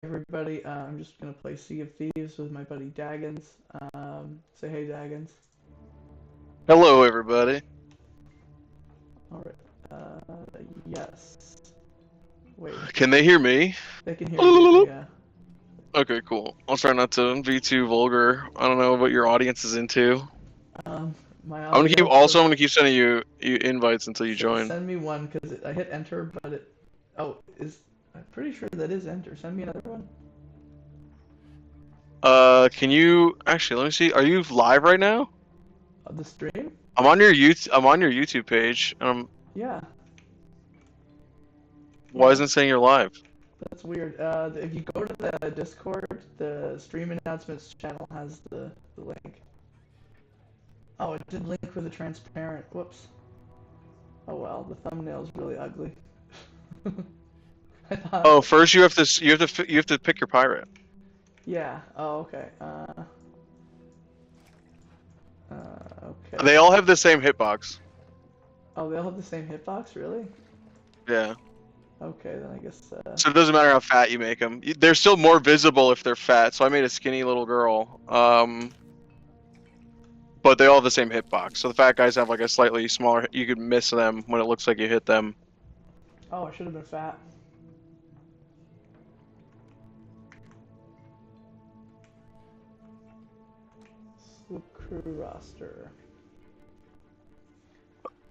Everybody, I'm just gonna play Sea of Thieves with my buddy Daggins. Say hey, Daggins. Hello, everybody. Alright, yes. Wait, Can they hear me? they can hear you, yeah. Okay, cool. I'll try not to be too vulgar. I don't know what your audience is into. Um, my I'm gonna keep. audio Also, for I'm gonna keep sending you invites until you join. send me one because I hit enter, but it. Oh, I'm pretty sure that is enter. Send me another one. Can you actually let me see? Are you live right now? The stream? I'm on your YouTube page. Yeah, Why yeah. isn't it saying you're live? That's weird. If you go to the Discord, the stream announcements channel has the link. Oh, it did link with a transparent. Whoops. Oh well, the thumbnail's really ugly. I thought. Oh, first you have to pick your pirate. Yeah. Oh, okay. Okay. They all have the same hitbox. Oh, they all have the same hitbox, really? Yeah. Okay, then I guess. So it doesn't matter how fat you make them. They're still more visible if they're fat. So I made a skinny little girl. But they all have the same hitbox. So the fat guys have like a slightly smaller. You could miss them when it looks like you hit them. Oh, I should have been fat. Sloop crew roster.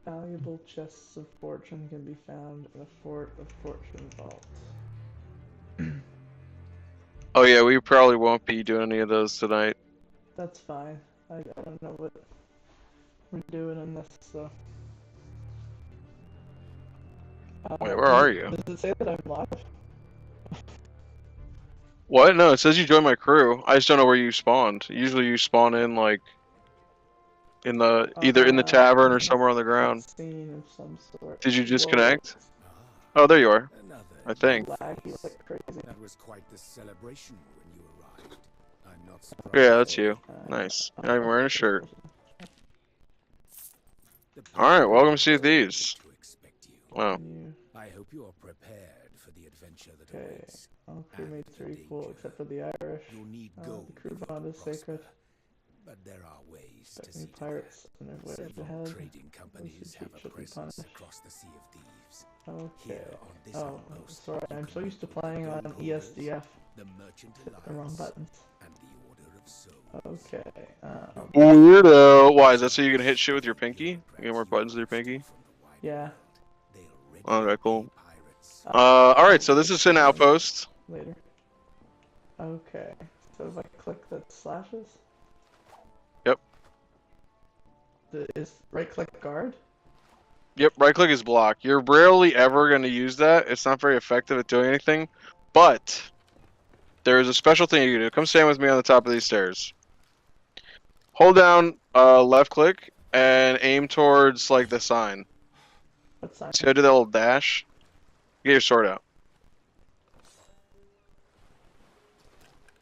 Valuable chests of fortune can be found in a Fort of Fortune vault. Oh yeah, we probably won't be doing any of those tonight. That's fine. I don't know what we're doing in this, so. Wait, where are you? Does it say that I'm live? What? No, it says you joined my crew. I just don't know where you spawned. Usually you spawn in like in the either in the tavern or somewhere on the ground. Scene of some sort. Did you Whoa. disconnect? Oh, there you are. I think. Laggy like crazy. That was quite the celebration when you arrived. I'm not surprised. Yeah, that's you. Nice. You're not even wearing a shirt. Alright, welcome to Sea of Thieves. Wow. I hope you are prepared for the adventure that Okay. awaits. All crewmates are equal except for the Irish. You'll need gold The crew to bond is prosper, sacred. but there are ways to Any see to pirates in their that. voyage Several ahead. trading companies have a should be presence punished. across the Sea of Thieves. Okay. Here on this Oh, outpost, sorry. you I'm can so used to meet with playing on gold ESDF. the Merchant The wrong Alliance, buttons. and the Order of Souls. Okay. Weirdo. Why, is that so you can hit shit with your pinky? You get more buttons with your pinky? Yeah. Okay, cool. Alright, so this is an outpost. Later. Okay. So if I click the slashes? Yep. Is right click guard? Yep, right click is block. You're rarely ever going to use that. It's not very effective at doing anything. But there is a special thing you can do. Come stand with me on the top of these stairs. Hold down left click and aim towards like the sign. What sign? See how I do that little dash? Get your sword out.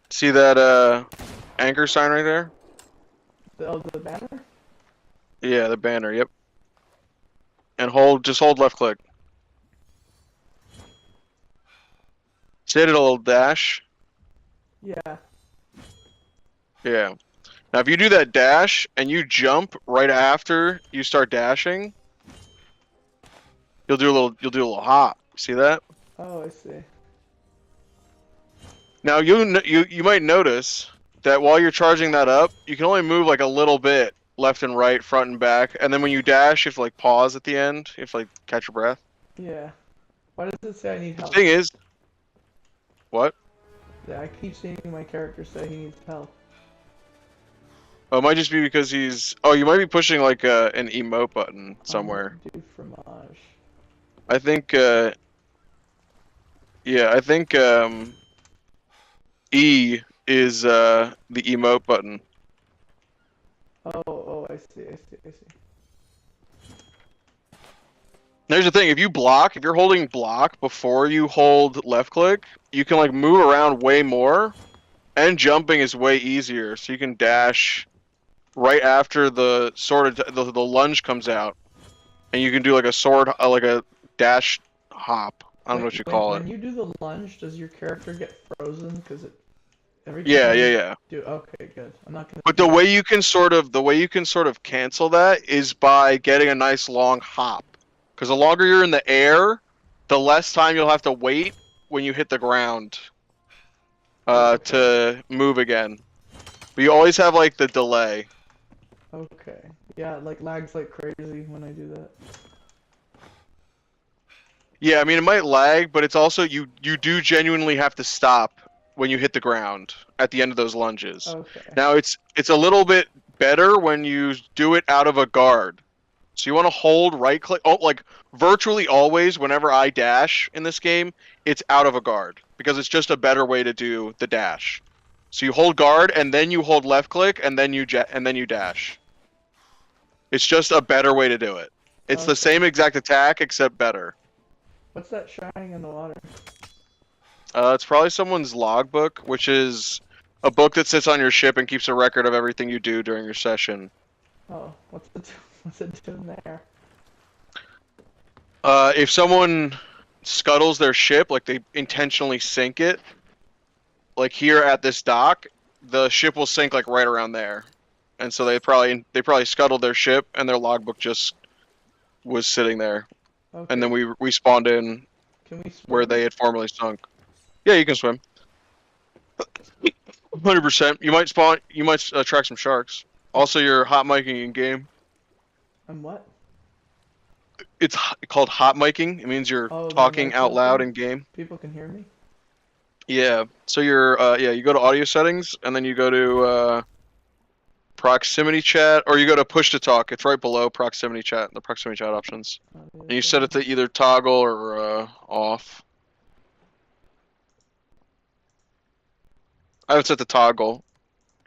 See that anchor sign right there? The banner? Yeah, the banner, yep. And just hold left click. See, I did a little dash? Yeah. Yeah. Now if you do that dash and you jump right after you start dashing, you'll do a little hop. See that? Oh, I see. Now you might notice that while you're charging that up, you can only move like a little bit left and right, front and back, and then when you dash, you have to like pause at the end. You have to like catch your breath. Yeah. Why does it say I need The help? thing is, what? Yeah, I keep seeing my character say he needs help. Oh, it might just be because he's. Oh, you might be pushing like an emote button somewhere. Do fromage. I think. Yeah, I think E is the emote button. Oh, I see. There's the thing, if you're holding block before you hold left click, you can like move around way more, and jumping is way easier, so you can dash right after the sword, the lunge comes out, and you can do like a sword, like a dash hop I don't know what you call it. When you do the lunge, does your character get frozen? Because every Yeah, time yeah, you yeah. do. Okay, good. I'm not gonna. But the way you can sort of cancel that is by getting a nice long hop. Because the longer you're in the air, the less time you'll have to wait when you hit the ground Okay. to move again. But you always have like the delay. Okay. Yeah, like lags like crazy when I do that. Yeah, I mean it might lag, but it's also you do genuinely have to stop when you hit the ground at the end of those lunges. Okay. Now it's a little bit better when you do it out of a guard. So you want to hold right click. Oh, like virtually always, whenever I dash in this game, it's out of a guard because it's just a better way to do the dash. So you hold guard and then you hold left click and then you dash. It's just a better way to do it. It's the Okay. same exact attack except better. What's that shining in the water? It's probably someone's logbook, which is a book that sits on your ship and keeps a record of everything you do during your session. Oh, what's it doing there? If someone scuttles their ship, like they intentionally sink it, like here at this dock, the ship will sink like right around there, and so they probably scuttled their ship, and their logbook just was sitting there, Okay. and then we spawned in Can we swim? where they had formerly sunk. Yeah, you can swim. 100%. You might spawn. You might attract some sharks. Also, you're hot micing in game. And what? It's called hot micing. It means you're Oh, talking mic out loud open? in game. People can hear me? Yeah. So you're you go to audio settings and then you go to proximity chat or you go to push to talk. It's right below proximity chat. The proximity chat options. And you set it to either toggle or off. I would set the toggle.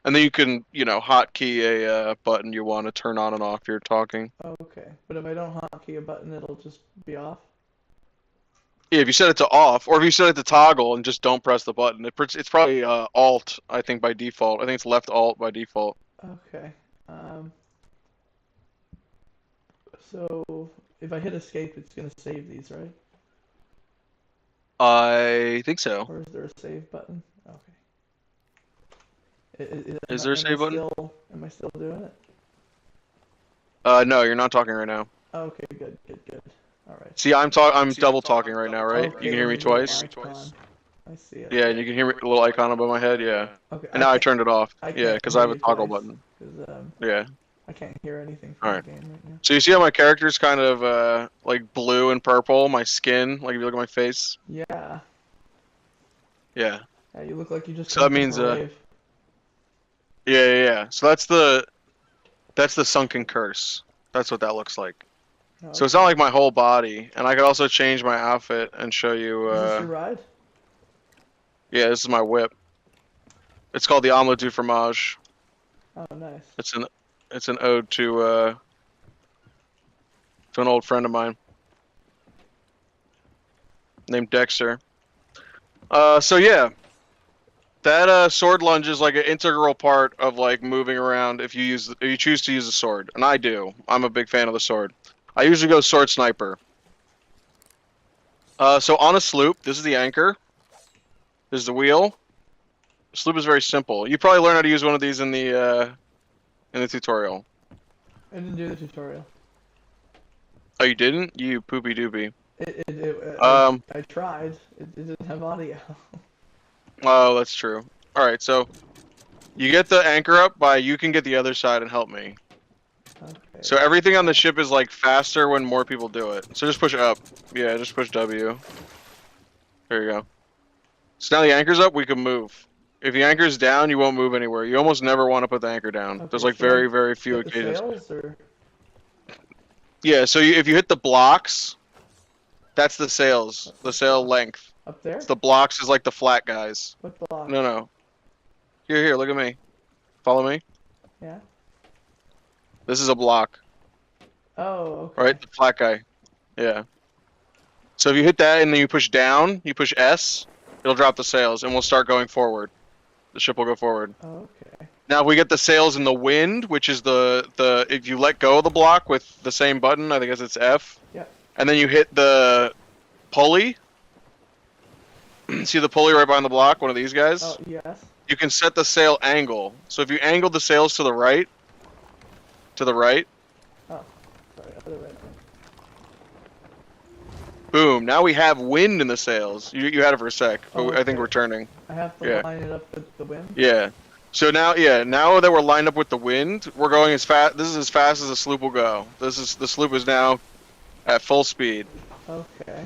And then you can, hotkey a button you want to turn on and off your talking. Okay. But if I don't hotkey a button, it'll just be off? Yeah, if you set it to off, or if you set it to toggle and just don't press the button, it's probably Alt, I think, by default. I think it's left Alt by default. Okay. So if I hit escape, it's gonna save these, right? I think so. Or is there a save button? Okay. Is there a save button? Am I still doing it? No, you're not talking right now. Okay, good. All right. See, I'm double talking right now, right? Okay, You can hear me there's a little twice. icon. I see it. Yeah, and you can hear me, a little icon above my head. Yeah. Okay. And now I turned it off. I Yeah, can't because I hear have a you toggle twice, button. 'cause, Yeah. I can't hear anything from Alright. the game right now. So you see how my character's kind of like blue and purple, my skin, like if you look at my face? Yeah. Yeah. Yeah, you look like you just So come that means from a rave. Yeah. So that's the sunken curse. That's what that looks like. Oh, So it's not like my whole body, and I could also change my outfit and show you. Is this your ride? Yeah, this is my whip. It's called the Omelette du Fromage. Oh, nice. It's an ode to an old friend of mine named Dexter. So yeah, that sword lunge is like an integral part of like moving around if you choose to use a sword, and I do. I'm a big fan of the sword. I usually go sword sniper. So on a sloop, this is the anchor. This is the wheel. The sloop is very simple. You probably learn how to use one of these in the tutorial. I didn't do the tutorial. Oh, you didn't? You poopy doopy. I tried. It didn't have audio. Oh, that's true. Alright, so you get the anchor up by you can get the other side and help me. Okay. So everything on the ship is like faster when more people do it. So just push up. Yeah, just push W. There you go. So now the anchor's up, we can move. If the anchor's down, you won't move anywhere. You almost never want to put the anchor down. Okay, There's like should I very, very few hit the occasions. sails, or? Yeah, so if you hit the blocks, that's the sails. The sail length. Up there? The blocks is like the flat guys. What block? No. Here, look at me. Follow me. Yeah. This is a block. Oh, okay. Right? The flat guy. Yeah. So if you hit that and then you push down, you push S, it'll drop the sails and we'll start going forward. The ship will go forward. Okay. Now if we get the sails in the wind, which is the if you let go of the block with the same button, I think it's F. Yeah. And then you hit the pulley, See the pulley right behind the block? One of these guys? Oh, yes. You can set the sail angle. So if you angle the sails to the right, Oh, sorry, other way. boom. Now we have wind in the sails. You had it for a sec, but Oh, I think okay. we're turning. I have to Yeah. line it up with the wind? Yeah. So now, now that we're lined up with the wind, we're going as fast. This is as fast as the sloop will go. The sloop is now at full speed. Okay.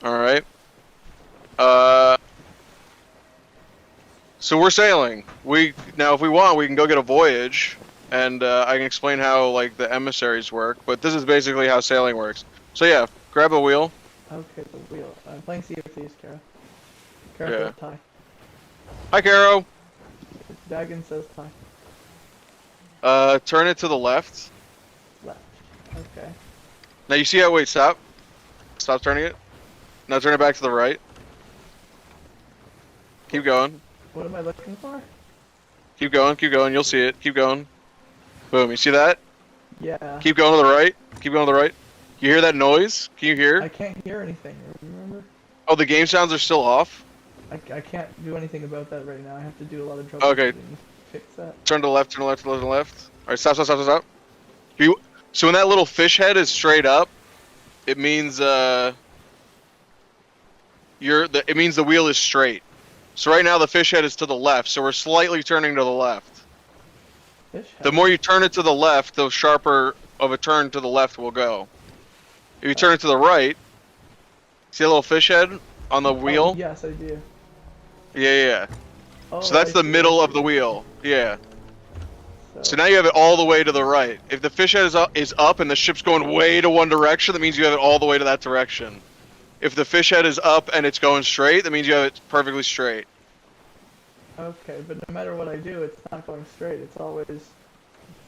All right. So we're sailing. Now, if we want, we can go get a voyage, and I can explain how like the emissaries work. But this is basically how sailing works. So yeah, grab a wheel. Okay, the wheel. I'm playing Sea of Thieves, Kara. Kara Yeah. says tie. Hi, Caro. Daggins says tie. Turn it to the left. Left. Okay. Now you see how? Wait, stop. Stop turning it. Now turn it back to the right. Keep going. What am I looking for? Keep going. Keep going. You'll see it. Keep going. Boom. You see that? Yeah. Keep going to the right. Keep going to the right. You hear that noise? Can you hear? I can't hear anything, remember? Oh, the game sounds are still off? I can't do anything about that right now. I have to do a lot of troubleshooting Okay. to fix that. Turn to the left, turn to the left, turn to the left. Alright, stop, stop, stop, stop, stop. So when that little fish head is straight up, it means it means the wheel is straight. So right now the fish head is to the left, so we're slightly turning to the left. Fish head. The more you turn it to the left, the sharper of a turn to the left will go. If you turn it to the right, see a little fish head on the wheel? Oh, yes, I do. Yeah. Oh, So that's I the see, middle I of the see. wheel. Yeah. So now you have it all the way to the right. If the fish head is up and the ship's going way to one direction, that means you have it all the way to that direction. If the fish head is up and it's going straight, that means you have it perfectly straight. Okay, but no matter what I do, it's not going straight. It's always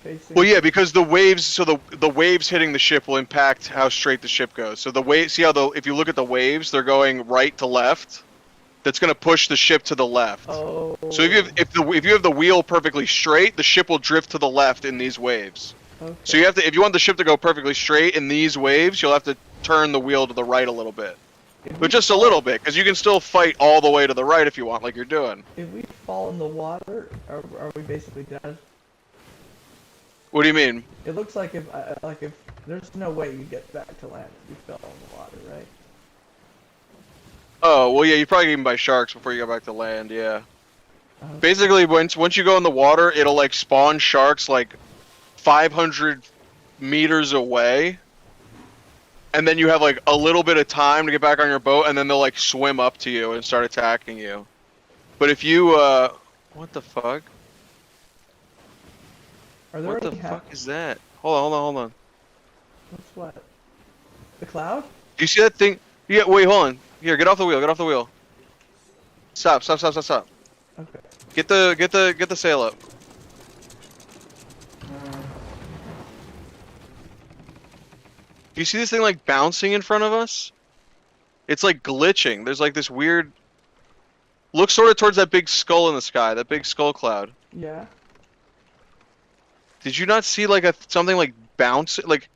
facing... Well, yeah, because the waves, so the waves hitting the ship will impact how straight the ship goes. So the wave, see how if you look at the waves, they're going right to left. That's going to push the ship to the left. Oh. So if you have the wheel perfectly straight, the ship will drift to the left in these waves. Okay. So you have to, if you want the ship to go perfectly straight in these waves, you'll have to turn the wheel to the right a little bit. But just a little bit, because you can still fight all the way to the right if you want, like you're doing. If we fall in the water, are we basically dead? What do you mean? It looks like if there's no way you get back to land if you fell in the water, right? Oh, well, yeah, you probably get eaten by sharks before you go back to land, yeah. Okay. Basically, once you go in the water, it'll, like, spawn sharks, like, 500 meters away. And then you have, like, a little bit of time to get back on your boat, and then they'll, like, swim up to you and start attacking you. But if you, what the fuck? Are there What the any fuck is that? Hold on. What's what? The cloud? Do you see that thing? Yeah, wait, hold on. Here, get off the wheel, Stop. Okay. Get the sail up. Do you see this thing like bouncing in front of us? It's like glitching. There's like this weird... Look sort of towards that big skull in the sky, that big skull cloud. Yeah. Did you not see like something like bouncing? Like,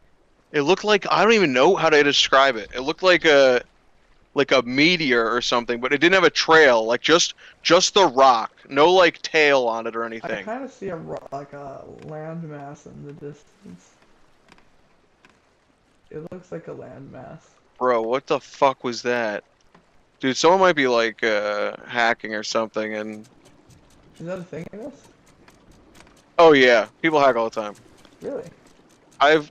it looked like, I don't even know how to describe it. It looked like a meteor or something, but it didn't have a trail. Like just the rock, no like tail on it or I anything. kind of see like a landmass in the distance. It looks like a landmass. Bro, what the fuck was that? Dude, someone might be like hacking or something and... Is that a thing in this? Oh yeah, people hack all the time. Really? I've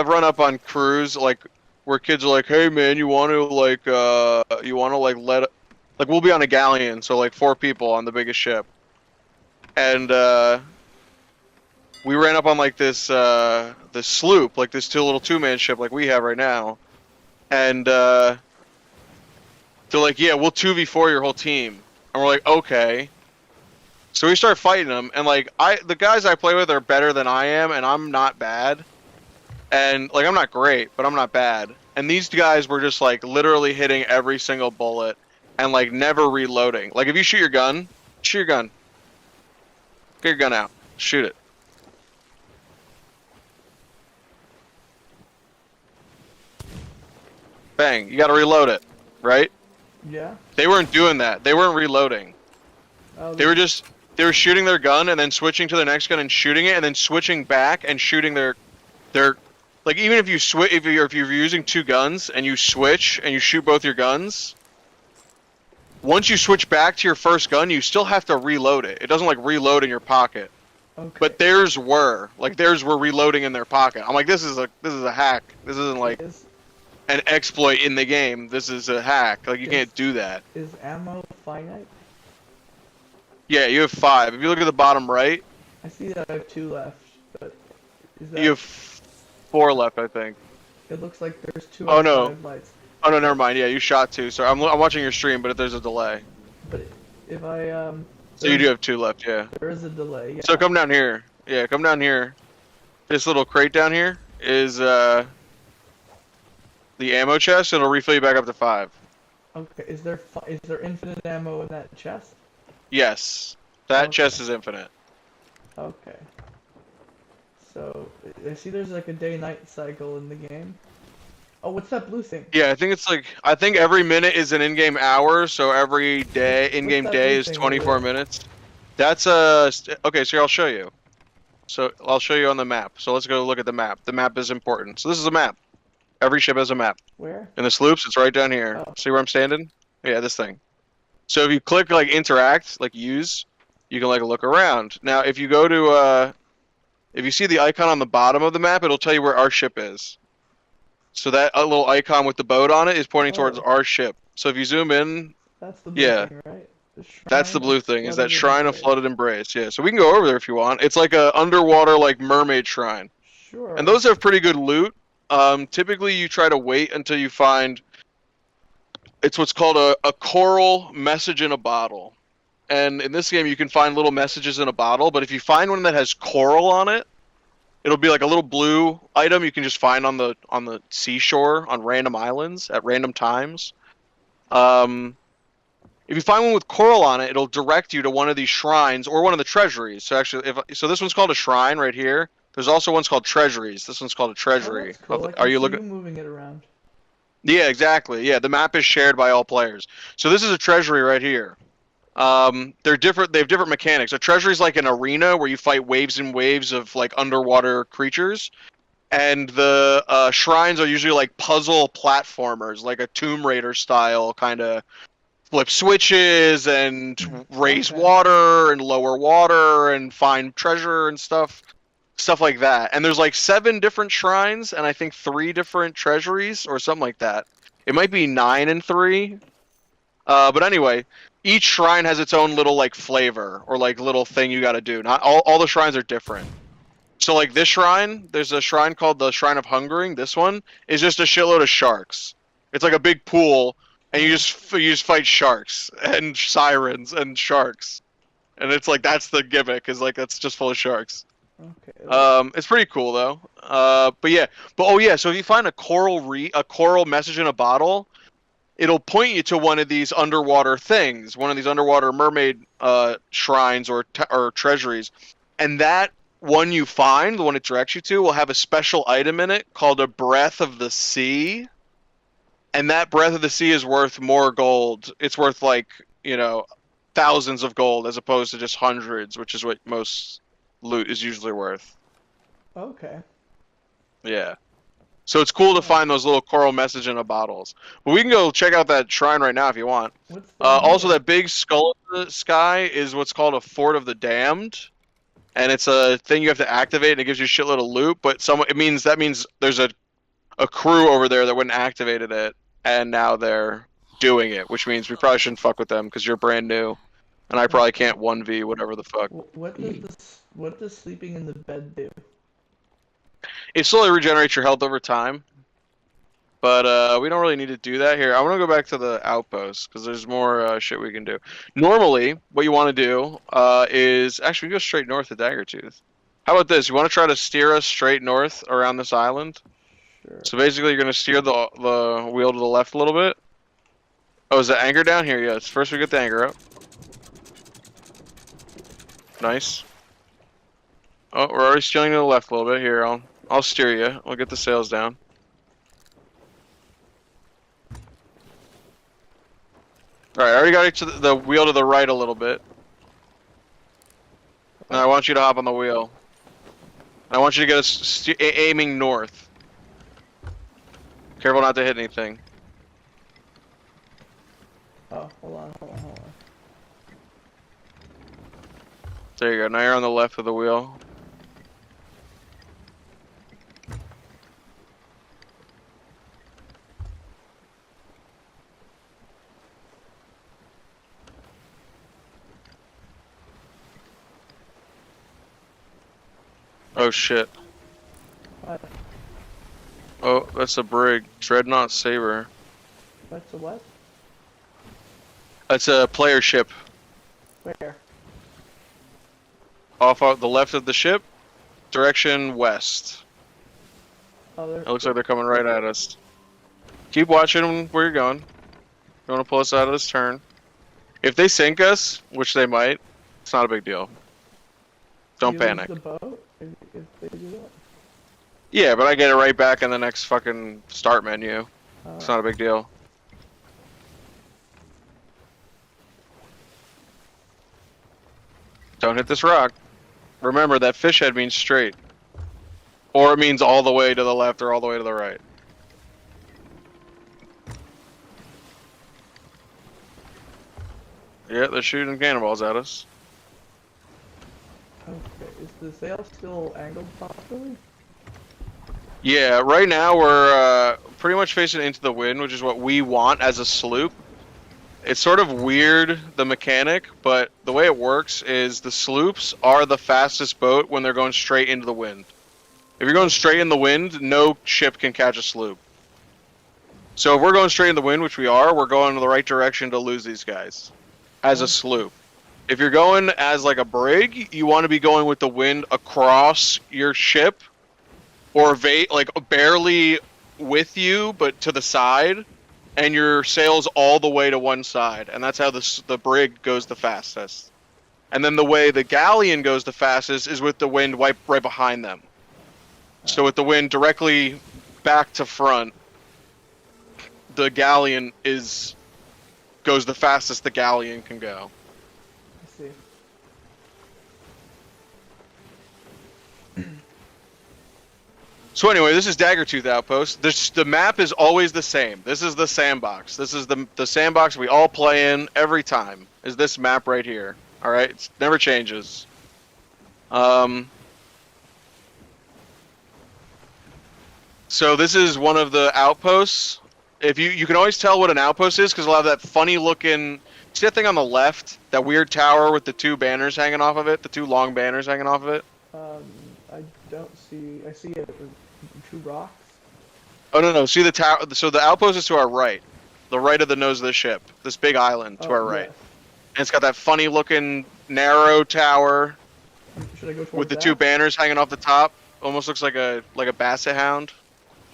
run up on crews like where kids are like, "Hey man, you want to like we'll be on a galleon, so like 4 people on the biggest ship." And we ran up on like this sloop, like this little 2-man ship like we have right now. And they're like, "Yeah, we'll 2v4 your whole team." And we're like, "Okay." So we start fighting them, and like the guys I play with are better than I am, and I'm not bad. And like I'm not great, but I'm not bad. And these guys were just like literally hitting every single bullet and like never reloading. Like if you shoot your gun, get your gun out, shoot it. Bang, you gotta reload it, right? Yeah. They weren't doing that. They weren't reloading. Oh, They were shooting their gun and then switching to the next gun and shooting it and then switching back and shooting their like even if you switch if you're using two guns and you switch and you shoot both your guns, once you switch back to your first gun, you still have to reload it. It doesn't like reload in your pocket. Okay. But theirs were reloading in their pocket. I'm like, this is a hack. This isn't like Is an exploit in the game. This is a hack. Like you can't do that. is ammo finite? Yeah, you have 5. If you look at the bottom right, I see that I have 2 left, but is that? you have 4 left, I think. It looks like there's 2 Oh, out of no. 5 lights. Oh no, never mind. Yeah, you shot 2. So I'm watching your stream, but there's a delay. But if I So you do have 2 left, yeah. there is a delay. Yeah. So come down here. Yeah, come down here. This little crate down here is the ammo chest. It'll refill you back up to 5. Okay. Is there infinite ammo in that chest? Yes, that Okay. chest is infinite. Okay. So I see there's like a day-night cycle in the game. Oh, what's that blue thing? Yeah, I think every minute is an in-game hour, so every day What's in-game that day blue is thing 24 over there? minutes. That's okay. So here, I'll show you. So I'll show you on the map. So let's go look at the map. The map is important. So this is a map. Every ship has a map. Where? In the sloops, it's right down here. Oh. See where I'm standing? Yeah, this thing. So if you click like interact, like use, you can like look around. Now, if you go to if you see the icon on the bottom of the map, it'll tell you where our ship is. So that little icon with the boat on it is pointing towards Oh. our ship. So if you zoom in, That's the blue yeah, thing, right? The that's the shrine blue of thing. Is that flooded Shrine of embrace. Flooded Embrace? Yeah. So we can go over there if you want. It's like a underwater like mermaid shrine, Sure. and those have pretty good loot. Typically you try to wait until you find. It's what's called a coral message in a bottle. And in this game, you can find little messages in a bottle, but if you find one that has coral on it, it'll be like a little blue item you can just find on the seashore on random islands at random times. If you find one with coral on it, it'll direct you to one of these shrines or one of the treasuries. So actually, so this one's called a shrine right here. There's also one's called treasuries. This one's called a Oh, treasury. that's cool. I Are can you see looking? you moving it around. Yeah, exactly. Yeah, the map is shared by all players. So this is a treasury right here. They're different. They have different mechanics. A treasury is like an arena where you fight waves and waves of like underwater creatures, and the shrines are usually like puzzle platformers, like a Tomb Raider style kind of flip switches and raise Okay. water and lower water and find treasure and stuff like that. And there's like 7 different shrines and I think 3 different treasuries or something like that. It might be 9 and 3. But anyway, each shrine has its own little like flavor or like little thing you got to do. Not all the shrines are different. So like this shrine, there's a shrine called the Shrine of Hungering. This one is just a shitload of sharks. It's like a big pool, and you just fight sharks and sirens and sharks, and it's like that's the gimmick. Is like that's just full of sharks. Okay. It's pretty cool though. But oh yeah. So if you find a coral message in a bottle, it'll point you to one of these underwater things, one of these underwater mermaid shrines or treasuries, and that one you find, the one it directs you to, will have a special item in it called a Breath of the Sea, and that Breath of the Sea is worth more gold. It's worth like thousands of gold as opposed to just hundreds, which is what most loot is usually worth. Okay. Yeah. So it's cool to find those little coral message in a bottles. But we can go check out that shrine right now if you want. What's the Also, here? that big skull in the sky is what's called a Fort of the Damned, and it's a thing you have to activate, and it gives you a shitload of loot. But that means there's a crew over there that wouldn't activated it, and now they're doing it, which means we probably shouldn't fuck with them because you're brand new, and I probably can't 1v whatever the fuck. What does sleeping in the bed do? It slowly regenerates your health over time, but we don't really need to do that here. I want to go back to the outpost because there's more shit we can do. Normally, what you want to do is actually we go straight north to Daggertooth. How about this? You want to try to steer us straight north around this island? Sure. So basically, you're gonna steer the wheel to the left a little bit. Oh, is the anchor down here? Yes. First, we get the anchor up. Nice. Oh, we're already steering to the left a little bit. Here, I'll steer you. I'll get the sails down. All right, I already got it to the wheel to the right a little bit. Now I want you to hop on the wheel. I want you to get us aiming north. Careful not to hit anything. Oh, hold on, hold on, hold on. There you go. Now you're on the left of the wheel. Oh shit. What? Oh, that's a brig. Dreadnought Saber. What's a what? That's a player ship. Where? Off of the left of the ship, direction west. Oh, there. It looks like they're coming right at us. Keep watching where you're going. You want to pull us out of this turn. If they sink us, which they might, it's not a big deal. Don't panic. The boat if they do that. Yeah, but I get it right back in the next fucking start menu. It's not a big deal. Don't hit this rock. Remember, that fish head means straight. Or it means all the way to the left or all the way to the right. Yeah, they're shooting cannonballs at us. Okay, is the sail still angled properly? Yeah, right now we're pretty much facing into the wind, which is what we want as a sloop. It's sort of weird, the mechanic, but the way it works is the sloops are the fastest boat when they're going straight into the wind. If you're going straight in the wind, no ship can catch a sloop. So if we're going straight in the wind, which we are, we're going in the right direction to lose these guys as a sloop. If you're going as like a brig, you want to be going with the wind across your ship or like barely with you, but to the side, and your sails all the way to one side, and that's how the brig goes the fastest. And then the way the galleon goes the fastest is with the wind right behind them. So with the wind directly back to front, the galleon goes the fastest the galleon can go. I see. So anyway, this is Daggertooth Outpost. The map is always the same. This is the sandbox. This is the sandbox we all play in every time. Is this map right here? All right, it never changes. So this is one of the outposts. If you can always tell what an outpost is because it'll have that funny looking. See that thing on the left? That weird tower with the two banners hanging off of it. The two long banners hanging off of it. I don't see. I see it with two rocks. Oh no! See the tower. So the outpost is to our right, the right of the nose of the ship. This big island to our right, yes. and it's got that funny looking narrow tower Should I go towards with the that? two banners hanging off the top. Almost looks like a basset hound.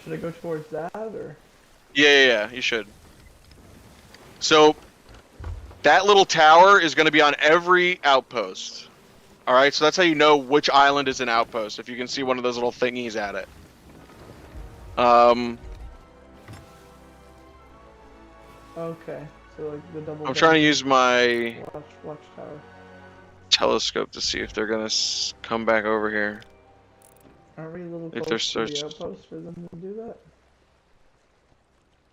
Should I go towards that or? Yeah. You should. So that little tower is going to be on every outpost. All right, so that's how you know which island is an outpost. If you can see one of those little thingies at it. Okay, so like the double. I'm trying to use my watchtower. telescope to see if they're gonna come back over here. Aren't we a little If close they're to the outpost for them to do that?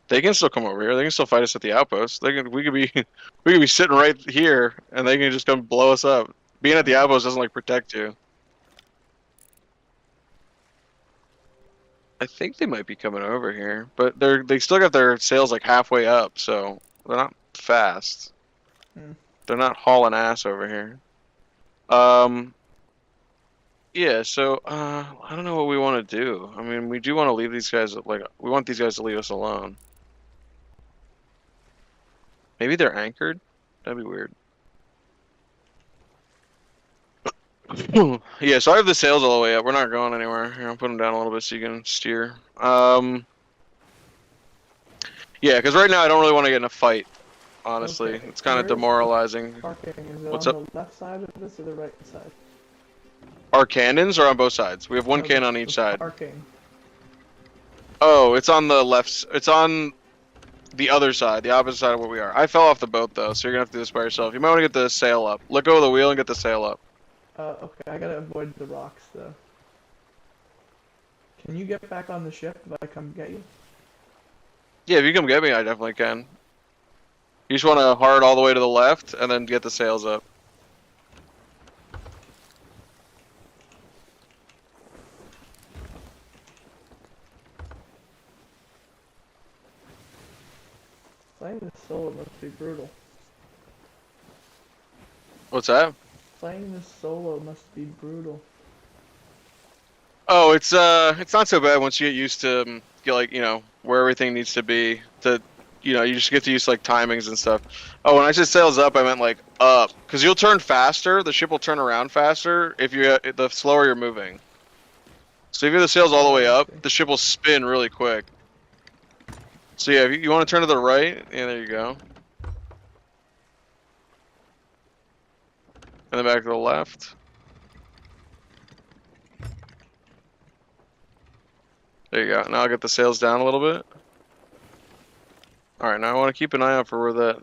They can still come over here. They can still fight us at the outpost. We could be sitting right here, and they can just come blow us up. Being at the outpost doesn't like protect you. I think they might be coming over here, but they still got their sails like halfway up, so they're not fast. They're not hauling ass over here. Yeah, so I don't know what we want to do. I mean, we do want to leave these guys we want these guys to leave us alone. Maybe they're anchored? That'd be weird. Yeah, so I have the sails all the way up. We're not going anywhere. Here, I'll put them down a little bit so you can steer. Yeah, because right now I don't really want to get in a fight, honestly. Okay. It's kind of demoralizing. Parking, is it What's on up? the left side of this or the right side? Our cannons are on both sides. We have one cannon on each side. Parking. Oh, it's on the left. It's on the other side, the opposite side of where we are. I fell off the boat though, so you're gonna have to do this by yourself. You might want to get the sail up. Let go of the wheel and get the sail up. Okay, I gotta avoid the rocks though. Can you get back on the ship if I come get you? Yeah, if you come get me, I definitely can. You just want to hard all the way to the left and then get the sails up. Playing this solo must be brutal. What's that? Playing this solo must be brutal. Oh, it's not so bad once you get used to like, you know, where everything needs to be. You know, you just get to use like timings and stuff. Oh, when I said sails up, I meant like up, because you'll turn faster. The ship will turn around faster if you the slower you're moving. So if you have the sails all the way up, the ship will spin really quick. So yeah, if you want to turn to the right, yeah, there you go. And then back to the left. There you go. Now I'll get the sails down a little bit. Alright, now I want to keep an eye out for where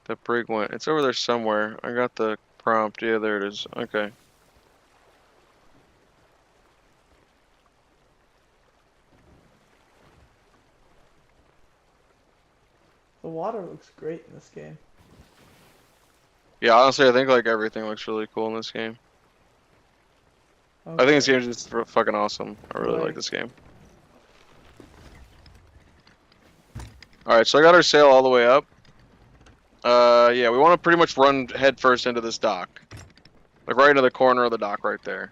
that brig went. It's over there somewhere. I got the prompt. Yeah, there it is. Okay. The water looks great in this game. Yeah, honestly, I think like everything looks really cool in this game. Okay. I think this game is just fucking awesome. I really like this game. Alright, so I got our sail all the way up. Yeah, we want to pretty much run head first into this dock. Like right into the corner of the dock right there.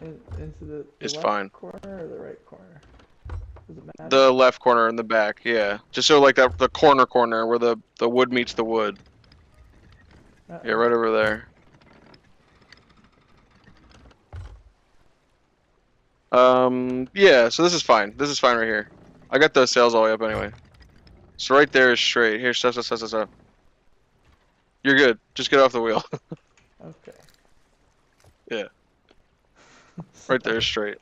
Into the It's left fine. corner or the right corner? Does it matter? The left corner in the back, yeah. Just so like that, the corner where the wood meets the wood. Yeah, right over there. Yeah, so this is fine. This is fine right here. I got the sails all the way up anyway. So right there is straight. Here, stop. You're good. Just get off the wheel. Okay. Yeah. Right there is straight.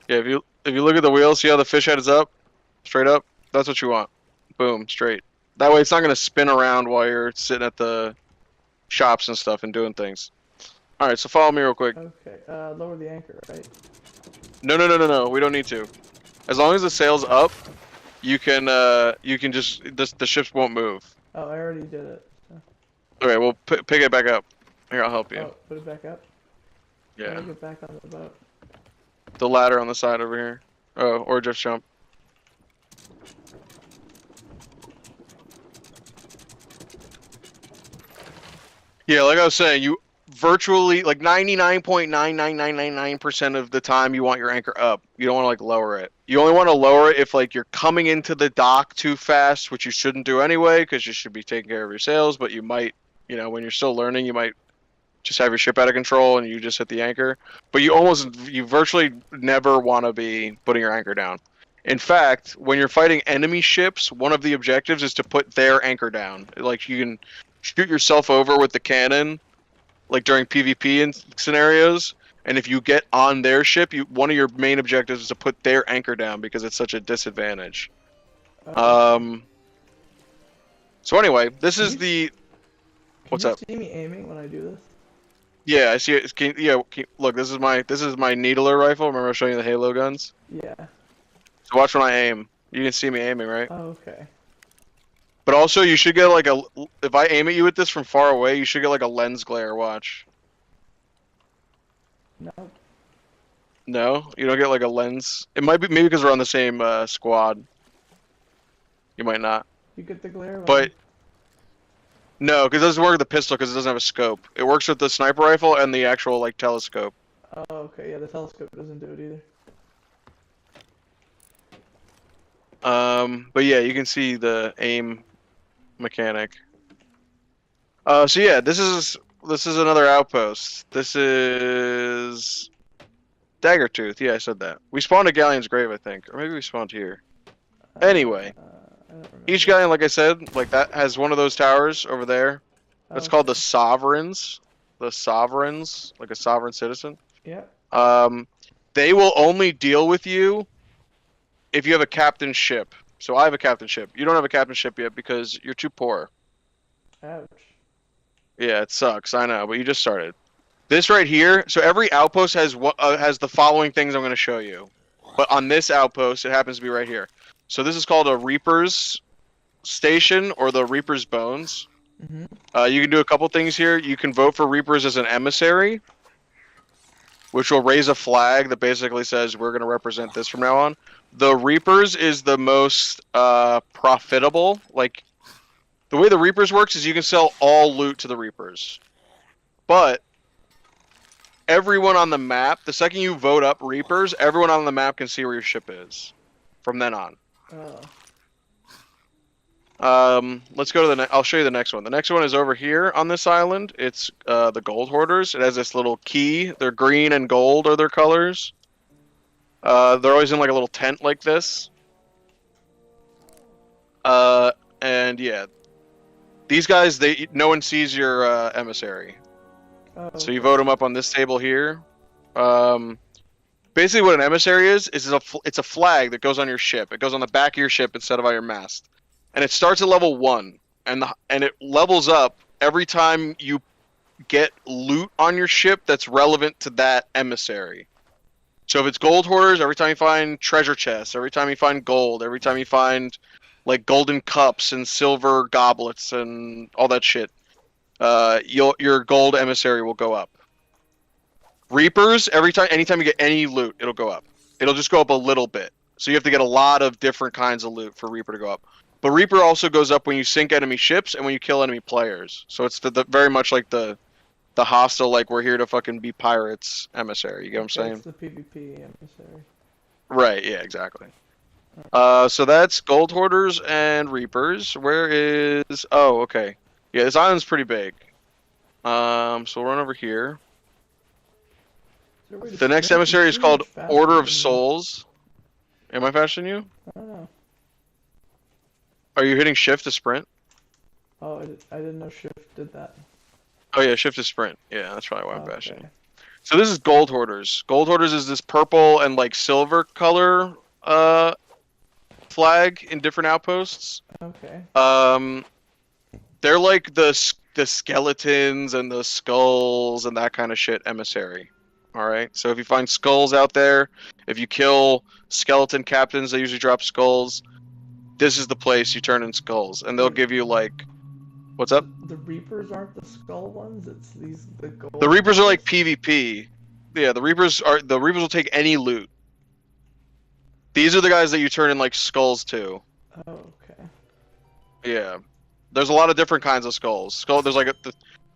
Yeah, if you look at the wheel, see how the fish head is up? Straight up? That's what you want. Boom, straight. That way it's not gonna spin around while you're sitting at the shops and stuff and doing things. Alright, so follow me real quick. Okay, lower the anchor, right? No, we don't need to. As long as the sail's up, you can just, the ships won't move. Oh, I already did it. Okay, well, pick it back up. Here, I'll help you. Oh, put it back up? How Yeah. do I get back on the boat? The ladder on the side over here. Oh, or just jump. Yeah, like I was saying, you virtually, like 99.99999% of the time you want your anchor up. You don't want to like lower it. You only want to lower it if like you're coming into the dock too fast, which you shouldn't do anyway, because you should be taking care of your sails, but you might, you know, when you're still learning, you might just have your ship out of control and you just hit the anchor. But you virtually never want to be putting your anchor down. In fact, when you're fighting enemy ships, one of the objectives is to put their anchor down. Like you can shoot yourself over with the cannon, like during PvP and scenarios. And if you get on their ship, one of your main objectives is to put their anchor down because it's such a disadvantage. So anyway, this is the. What's up? Can you see me aiming when I do this? Yeah, I see it. Look, this is my needler rifle. Remember I was showing you the Halo guns? Yeah. So watch when I aim. You can see me aiming, right? Oh, okay. But also, you should get like if I aim at you with this from far away, you should get like a lens glare. Watch. No. No, you don't get like a lens. It might be maybe because we're on the same squad. You might not. You get the glare. But no, because it doesn't work with the pistol because it doesn't have a scope. It works with the sniper rifle and the actual like telescope. Oh, okay. Yeah, the telescope doesn't do it either. But yeah, you can see the aim mechanic. So yeah, this is another outpost. This is Daggertooth. Yeah, I said that. We spawned at Galleon's Grave, I think, or maybe we spawned here. Anyway, I don't remember. each galleon, like I said, like that has one of those towers over there. That's called the Sovereigns. The Sovereigns, like a sovereign citizen. Yeah. They will only deal with you if you have a captain ship. So I have a captain ship. You don't have a captain ship yet because you're too poor. Ouch. Yeah, it sucks. I know, but you just started. This right here. So every outpost has the following things I'm going to show you. But on this outpost, it happens to be right here. So this is called a Reaper's Station or the Reaper's Bones. Mm-hmm. You can do a couple things here. You can vote for Reapers as an emissary, which will raise a flag that basically says we're going to represent this from now on. The Reapers is the most profitable. Like, the way the Reapers works is you can sell all loot to the Reapers. But everyone on the map, the second you vote up Reapers, everyone on the map can see where your ship is from then on. Oh. Let's go to the I'll show you the next one. The next one is over here on this island. It's the Gold Hoarders. It has this little key. They're green and gold are their colors. They're always in like a little tent like this. And yeah, these guys, no one sees your emissary. Oh, So you vote them up on this table here. Basically, what an emissary is it's a flag that goes on your ship. It goes on the back of your ship instead of on your mast, and it starts at level 1, and it levels up every time you get loot on your ship that's relevant to that emissary. So if it's gold hoarders, every time you find treasure chests, every time you find gold, every time you find like golden cups and silver goblets and all that shit, your gold emissary will go up. Reapers, anytime you get any loot, it'll go up. It'll just go up a little bit. So you have to get a lot of different kinds of loot for Reaper to go up. But Reaper also goes up when you sink enemy ships and when you kill enemy players. So it's very much like the hostile, like we're here to fucking be pirates emissary. You get what I'm saying? It's the PvP emissary. Right, yeah, exactly. So that's Gold Hoarders and Reapers. Where is... Oh, okay. Yeah, this island's pretty big. So we'll run over here. The next emissary is called Order of Souls. Am I faster than you? I don't know. Are you hitting shift to sprint? Oh, I didn't know shift did that. Oh yeah, shift to sprint. Yeah, that's probably why I'm faster than Okay. you. So this is Gold Hoarders. Gold Hoarders is this purple and like silver color flag in different outposts. Okay. They're like the skeletons and the skulls and that kind of shit emissary. Alright, so if you find skulls out there, if you kill skeleton captains, they usually drop skulls. This is the place you turn in skulls, and they'll give you like, what's up? The Reapers aren't the skull ones. It's the gold. The Reapers are like PvP. Yeah, the Reapers will take any loot. These are the guys that you turn in like skulls to. Oh, okay. Yeah, there's a lot of different kinds of skulls. There's like the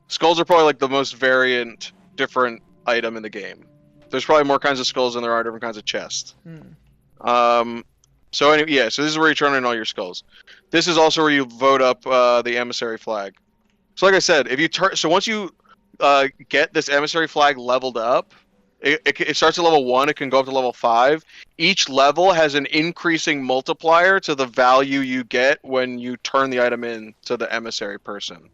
skulls are probably like the most variant, different item in the game. There's probably more kinds of skulls than there are different kinds of chests. So anyway, yeah. So this is where you turn in all your skulls. This is also where you vote up the emissary flag. So like I said, if you once you get this emissary flag leveled up, it starts at level 1. It can go up to level 5. Each level has an increasing multiplier to the value you get when you turn the item in to the emissary person.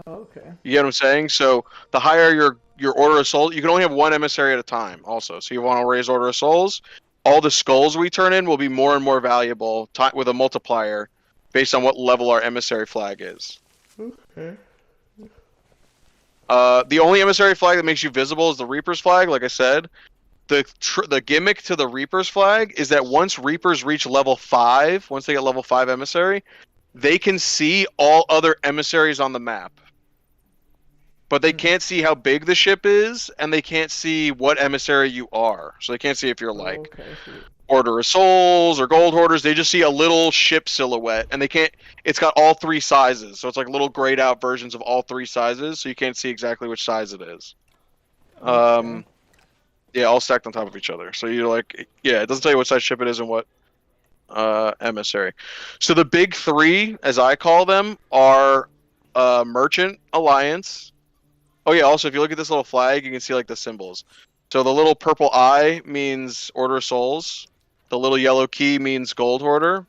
Oh, okay. You get what I'm saying? So the higher your Order of Souls, you can only have one emissary at a time also. So you want to raise Order of Souls, all the skulls we turn in will be more and more valuable with a multiplier based on what level our emissary flag is. Okay. The only emissary flag that makes you visible is the Reaper's flag, like I said. The gimmick to the Reaper's flag is that once Reapers reach level 5, once they get level 5 emissary, they can see all other emissaries on the map. But they can't see how big the ship is, and they can't see what emissary you are. So they can't see if you're like Okay. Order of Souls or Gold Hoarders. They just see a little ship silhouette, and they can't. It's got all 3 sizes, so it's like little grayed out versions of all 3 sizes, so you can't see exactly which size it is. Okay. Yeah, all stacked on top of each other. So you're like, yeah, it doesn't tell you what size ship it is and what emissary. So the big 3, as I call them, are Merchant Alliance. Oh yeah, also if you look at this little flag, you can see like the symbols. So the little purple eye means Order of Souls. The little yellow key means Gold Hoarder.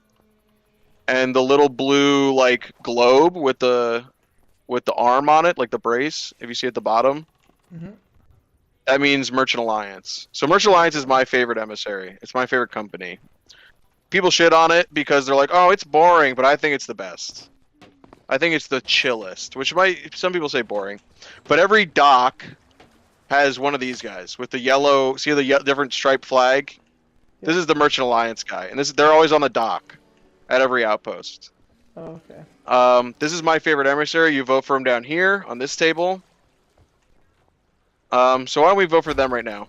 And the little blue like globe with the arm on it, like the brace, if you see at the bottom, that means Merchant Alliance. So Merchant Alliance is my favorite emissary. It's my favorite company. people shit on it because they're like, oh, it's boring, but I think it's the best. I think it's the chillest, which might some people say boring, but every dock has one of these guys with the yellow. See the different striped flag. This is the Merchant Alliance guy, and they're always on the dock at every outpost. Oh, okay. This is my favorite emissary. You vote for him down here on this table. So why don't we vote for them right now?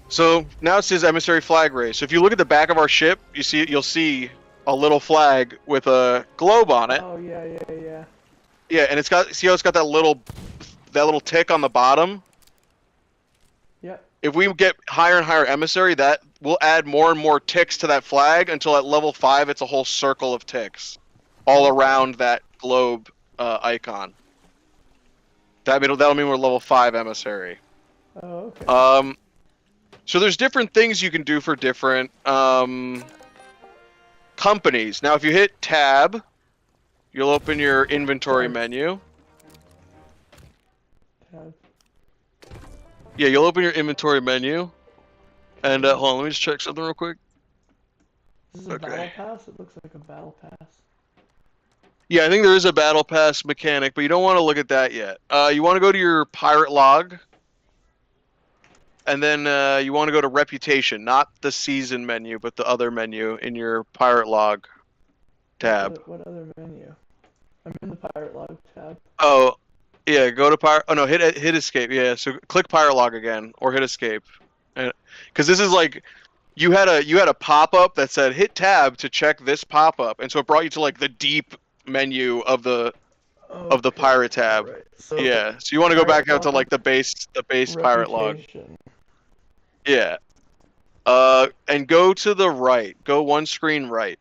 So now it says emissary flag raise. So if you look at the back of our ship, you'll see a little flag with a globe on it. Oh yeah. Yeah, and see how it's got that little tick on the bottom. Yep. If we get higher and higher emissary, that will add more and more ticks to that flag until at level 5 it's a whole circle of ticks all around that globe icon. That'll mean we're level 5 emissary. Oh, okay. So there's different things you can do for different companies. Now, if you hit tab, you'll open your inventory menu. Tab. Yeah, you'll open your inventory menu. And hold on, let me just check something real quick. This is a battle pass? It looks like a battle pass. Yeah, I think there is a battle pass mechanic, but you don't want to look at that yet. You want to go to your pirate log. And then you want to go to reputation, not the season menu, but the other menu in your pirate log tab. What other menu? I'm in the pirate log tab. Oh, yeah, go to pirate. Oh no, hit escape. Yeah, so click pirate log again or hit escape, because this is like you had a pop up that said hit tab to check this pop up, and so it brought you to like the deep menu of the pirate tab. Right. So yeah, so you want to go back out to like the base pirate log. Yeah. And go to the right. Go one screen right.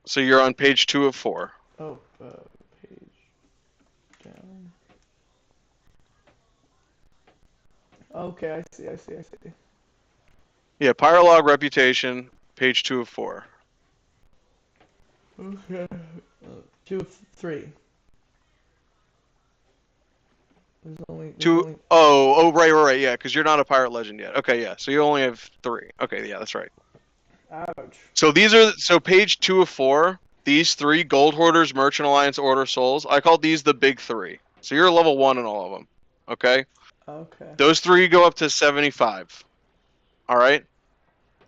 So you're on page 2 of 4. Oh, page down. Okay, I see. Yeah, pirate log reputation, page 2 of 4. Okay. 2 of 3. There's only... Oh, right, yeah, because you're not a pirate legend yet. Okay, yeah, so you only have 3. Okay, yeah, that's right. Ouch. So page 2 of 4, these 3, Gold Hoarders, Merchant Alliance, Order Souls, I call these the big 3. So you're level 1 in all of them, okay? Okay. Those 3 go up to 75. Alright?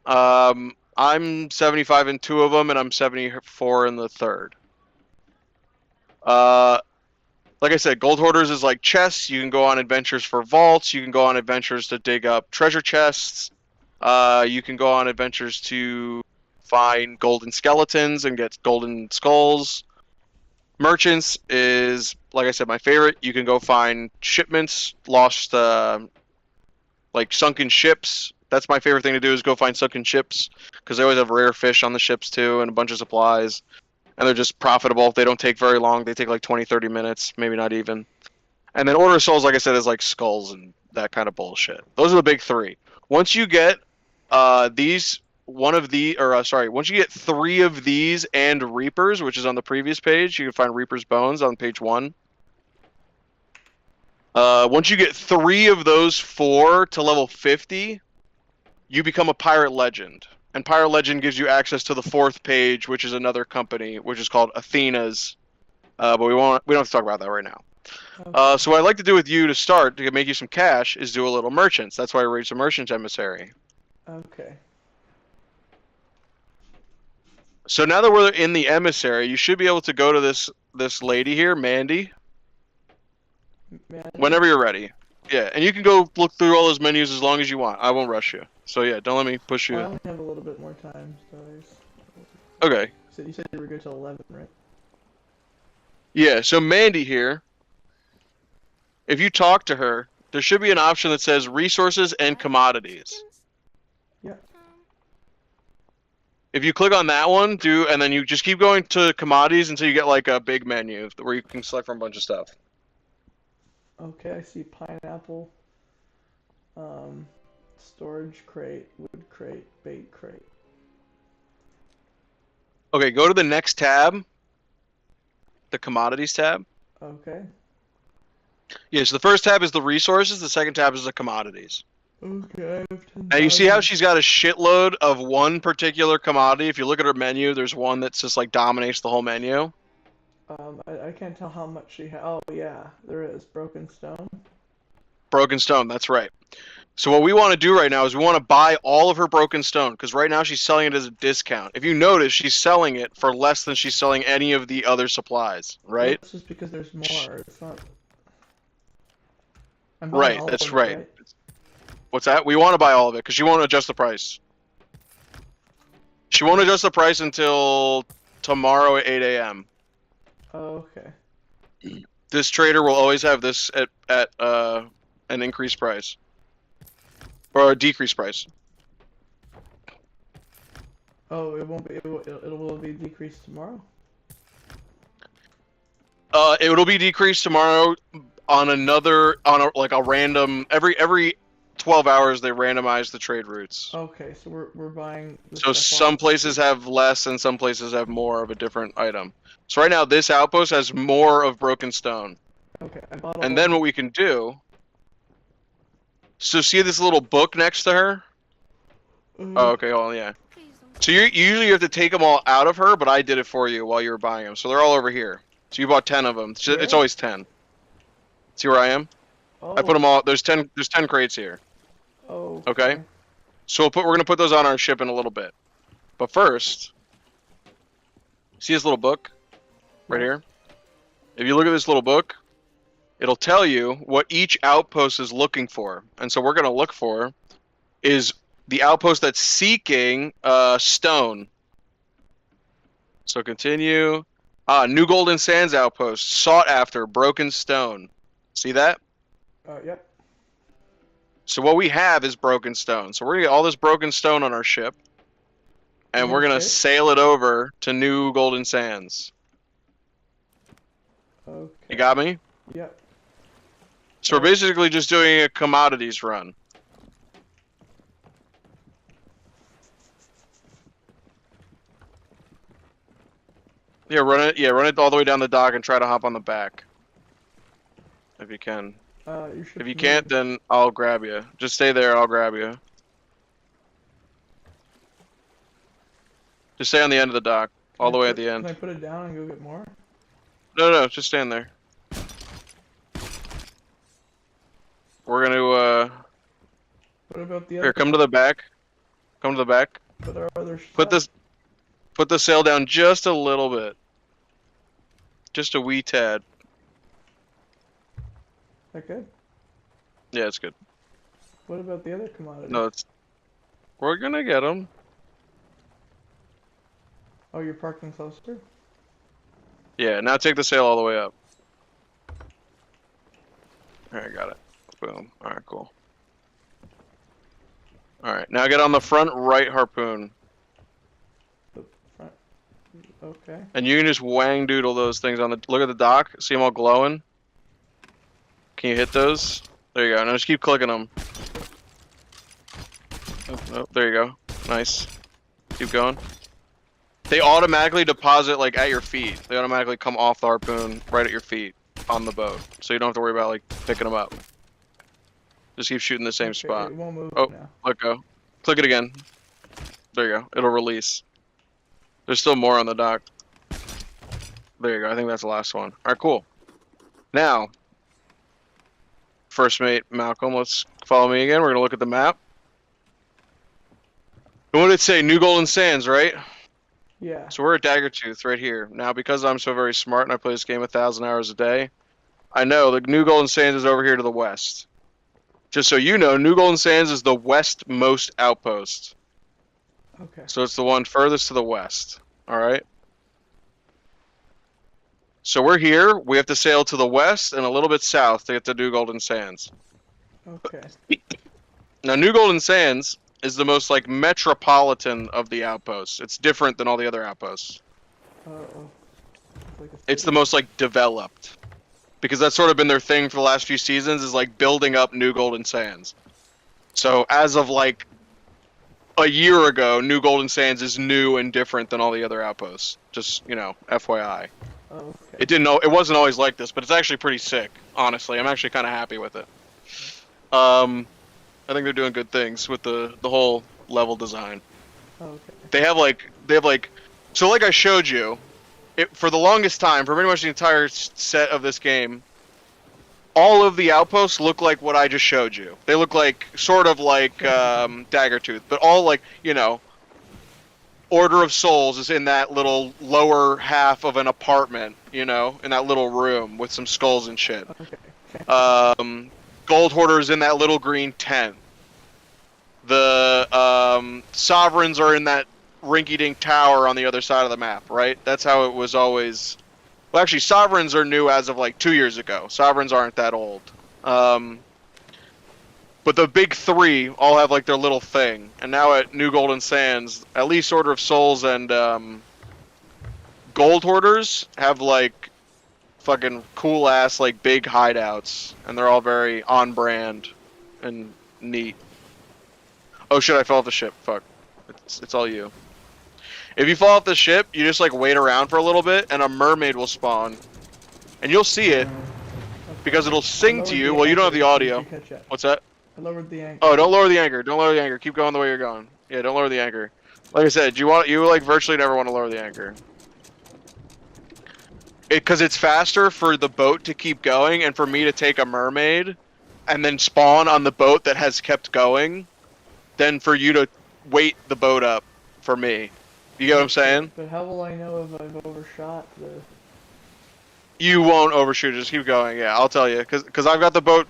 I'm 75 in 2 of them, and I'm 74 in the 3rd. Like I said, Gold Hoarders is like chests. You can go on adventures for vaults. You can go on adventures to dig up treasure chests. You can go on adventures to find golden skeletons and get golden skulls. Merchants is, like I said, my favorite. You can go find shipments, lost, like sunken ships. That's my favorite thing to do is go find sunken ships because they always have rare fish on the ships too and a bunch of supplies. And they're just profitable. They don't take very long. They take like 20, 30 minutes, maybe not even. And then Order of Souls, like I said, is like skulls and that kind of bullshit. Those are the big 3. Once you get once you get 3 of these and Reapers, which is on the previous page, you can find Reaper's Bones on page 1. Once you get 3 of those 4 to level 50, you become a Pirate Legend. And Pirate Legend gives you access to the 4th page, which is another company, which is called Athena's. But we don't have to talk about that right now. Okay. So what I'd like to do with you to start, to make you some cash, is do a little merchants. That's why I raised a merchant emissary. Okay. So now that we're in the emissary, you should be able to go to this lady here, Mandy. Whenever you're ready. Yeah, and you can go look through all those menus as long as you want. I won't rush you. So yeah, don't let me push you. I only have a little bit more time, so okay. So you said you were good till 11, right? Yeah, so Mandy here, if you talk to her, there should be an option that says resources and commodities. Yeah. If you click on that one, and then you just keep going to commodities until you get like a big menu where you can select from a bunch of stuff. Okay, I see pineapple, storage crate, wood crate, bait crate. Okay, go to the next tab, the commodities tab. Okay. Yeah, so the first tab is the resources, the second tab is the commodities. Okay, I have 10 Now you see how Daggins. she's got a shitload of one particular commodity. If you look at her menu, there's one that's just like dominates the whole menu. I can't tell how much she has. Oh, yeah, there is. Broken stone. Broken stone, that's right. So what we want to do right now is we want to buy all of her broken stone, because right now she's selling it as a discount. If you notice, she's selling it for less than she's selling any of the other supplies, right? That's just because there's more. It's not. I'm buying Right, all that's of it, right. right? What's that? We want to buy all of it, because she won't adjust the price. She won't adjust the price until tomorrow at 8 a.m. Oh, okay. This trader will always have this at an increased price. Or a decreased price. Oh, it won't be. Will be decreased tomorrow. It'll be decreased tomorrow on like a random every 12 hours they randomize the trade routes. Okay, so we're buying. The So stuff some off. places have less and some places have more of a different item. So right now this outpost has more of broken stone. Okay, I bought all. And then what we can do. So see this little book next to her? Oh, okay, hold on, yeah. So you usually have to take them all out of her, but I did it for you while you were buying them. So they're all over here. So you bought 10 of them. It's Where? always 10. See where I am? Oh. I put them all. There's 10 crates here. Oh. Okay. So we're gonna put those on our ship in a little bit. But first, see this little book right Yeah. here? If you look at this little book, it'll tell you what each outpost is looking for. And so we're gonna look for is the outpost that's seeking stone. So continue. New Golden Sands outpost, sought after, broken stone. See that? Yep. So what we have is broken stone. So we're gonna get all this broken stone on our ship, and we're gonna sail it over to New Golden Sands. Okay. You got me? Yep. So we're basically just doing a commodities run. Yeah, run it. Yeah, run it all the way down the dock and try to hop on the back, if you can. If you can't, then I'll grab you. Just stay there. I'll grab you. Just stay on the end of the dock, all the way at the end. Can I put it down and go get more? No, just stand there. We're gonna What about the other? here. Come to the back. Come to the back. But there are other Put the sail down just a little bit. Just a wee tad. That good? Yeah, it's good. What about the other commodity? No, we're gonna get them. Oh, you're parking closer? Yeah, now take the sail all the way up. Alright, got it. Boom. Alright, cool. Alright, now get on the front right harpoon. The front. Okay. And you can just wang doodle those things on the. Look at the dock. See them all glowing? Can you hit those? There you go. Now just keep clicking them. Oh, there you go. Nice. Keep going. They automatically deposit like at your feet. They automatically come off the harpoon right at your feet on the boat. So you don't have to worry about like picking them up. Just keep shooting the same spot. It won't move now. Let go. Click it again. There you go. It'll release. There's still more on the dock. There you go. I think that's the last one. Alright, cool. Now, first mate Malcolm, let's follow me again. We're going to look at the map. And what did it say? New Golden Sands, right? Yeah. So we're at Daggertooth right here. Now, because I'm so very smart and I play this game 1,000 hours a day, I know the New Golden Sands is over here to the west. Just so you know, New Golden Sands is the westmost outpost. Okay. So it's the one furthest to the west. Alright? So we're here. We have to sail to the west and a little bit south to get to New Golden Sands. Okay. Now, New Golden Sands is the most, like, metropolitan of the outposts. It's different than all the other outposts. Uh-oh. It's the most, like, developed. Because that's sort of been their thing for the last few seasons, is, like, building up New Golden Sands. So, as of, like, a year ago, New Golden Sands is new and different than all the other outposts. Just, you know, FYI. Okay. It wasn't always like this, but it's actually pretty sick, honestly. I'm actually kind of happy with it. I think they're doing good things with the whole level design. Okay. They have like so like I showed you, for the longest time, for pretty much the entire set of this game, all of the outposts look like what I just showed you. They look like sort of like Daggertooth, but all like, you know, Order of Souls is in that little lower half of an apartment, you know, in that little room with some skulls and shit. Okay. Gold Hoarder is in that little green tent. The Sovereigns are in that rinky-dink tower on the other side of the map, right? That's how it was always. Well, actually, Sovereigns are new as of like 2 years ago. Sovereigns aren't that old. But the big three all have like their little thing. And now at New Golden Sands, at least Order of Souls and Gold Hoarders have like fucking cool ass like big hideouts, and they're all very on brand and neat. Oh shit! I fell off the ship. Fuck. It's all you. If you fall off the ship, you just like wait around for a little bit, and a mermaid will spawn, and you'll see it because it'll sing to you. Well, you don't have the audio. What's that? I lowered the anchor. Oh, don't lower the anchor. Don't lower the anchor. Keep going the way you're going. Yeah, don't lower the anchor. Like I said, you like virtually never want to lower the anchor. Because it's faster for the boat to keep going and for me to take a mermaid and then spawn on the boat that has kept going than for you to wait the boat up for me. You get what I'm saying? But how will I know if I've overshot the... You won't overshoot. Just keep going. Yeah, I'll tell you. Because I've got the boat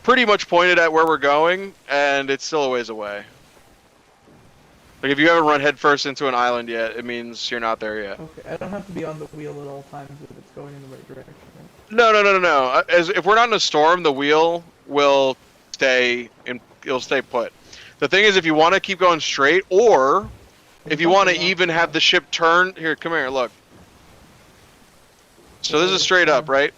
pretty much pointed at where we're going, and it's still a ways away. Like, if you haven't run headfirst into an island yet, it means you're not there yet. Okay, I don't have to be on the wheel at all times if it's going in the right direction, right? No. If we're not in a storm, the wheel will it'll stay put. The thing is, if you want to keep going straight, or if you want to even have the ship turn... Here, come here, look. So this is straight up, right?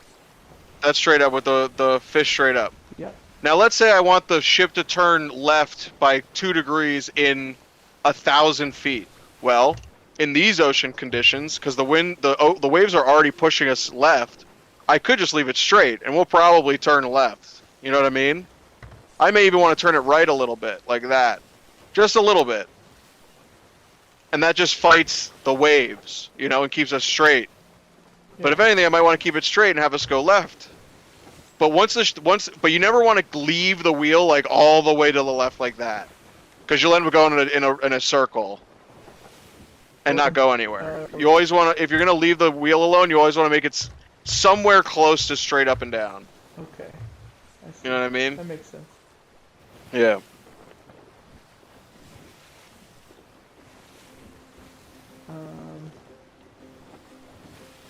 That's straight up with the fish straight up. Yep. Now let's say I want the ship to turn left by 2 degrees in 1,000 feet. Well, in these ocean conditions, because the waves are already pushing us left, I could just leave it straight, and we'll probably turn left. You know what I mean? I may even want to turn it right a little bit, like that. Just a little bit. And that just fights the waves, you know, and keeps us straight. But if anything, I might want to keep it straight and have us go left. But but you never want to leave the wheel like all the way to the left like that, because you'll end up going in a circle and not go anywhere. You always want to, if you're gonna leave the wheel alone, you always want to make it somewhere close to straight up and down. Okay. You know what I mean? That makes sense. Yeah.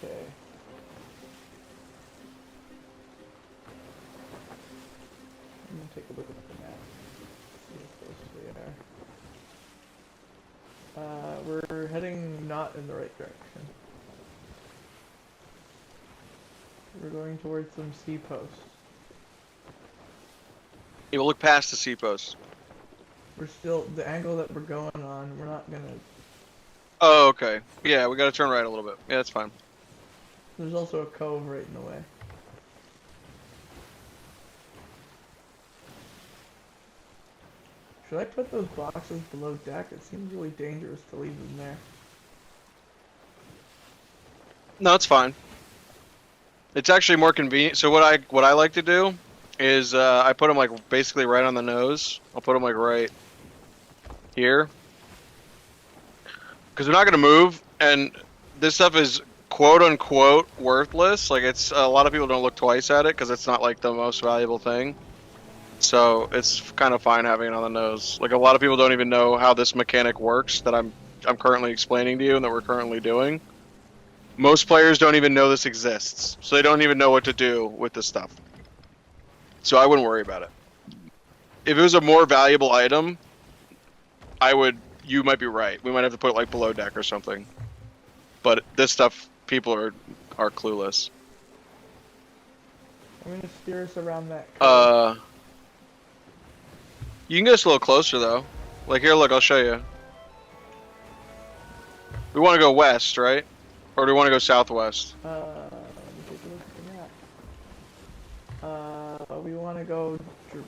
Okay. I'm gonna take a look at the map. See how close we are. We're heading not in the right direction. We're going towards some sea posts. You will look past the sea post. We're still, the angle that we're going on, we're not gonna... Oh, okay. Yeah, we gotta turn right a little bit. Yeah, that's fine. There's also a cove right in the way. Should I put those boxes below deck? It seems really dangerous to leave them there. No, it's fine. It's actually more convenient. So what I like to do is I put them like basically right on the nose. I'll put them like right here, because they're not gonna move, and this stuff is quote unquote worthless. Like, it's a lot of people don't look twice at it because it's not like the most valuable thing. So it's kind of fine having it on the nose. Like, a lot of people don't even know how this mechanic works that I'm currently explaining to you and that we're currently doing. Most players don't even know this exists, so they don't even know what to do with this stuff. So I wouldn't worry about it. If it was a more valuable item, you might be right. We might have to put it like below deck or something. But this stuff, people are clueless. I'm gonna steer us around that cove. You can get us a little closer though. Like, here, look, I'll show you. We want to go west, right? Or do we want to go southwest? Let me take a look at the map. We want want to go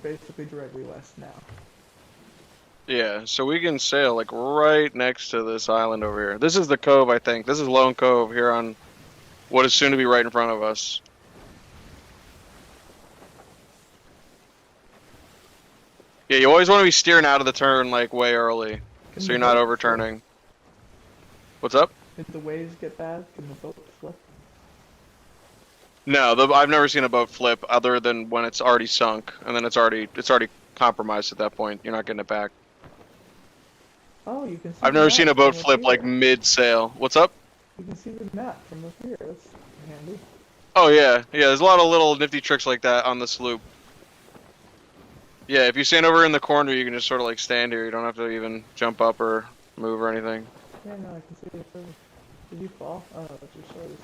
basically directly west now. Yeah, so we can sail like right next to this island over here. This is the cove, I think. This is Lone Cove here on what is soon to be right in front of us. Yeah, you always want to be steering out of the turn like way early, Can so the you're not boat overturning. What's up? flip? Did the waves get bad? Can the boat flip? No, I've never seen a boat flip other than when it's already sunk, and then it's already compromised at that point. You're not getting it back. Oh, you can see I've the never map seen a boat from up flip like here. mid-sail. What's up? You can see the map from up here. That's handy. Oh yeah, yeah. There's a lot of little nifty tricks like that on the sloop. Yeah, if you stand over in the corner, you can just sort of like stand here. You don't have to even jump up or move or anything. Yeah, no, I can see it. Perfect. Did you fall? Oh, that's your sword is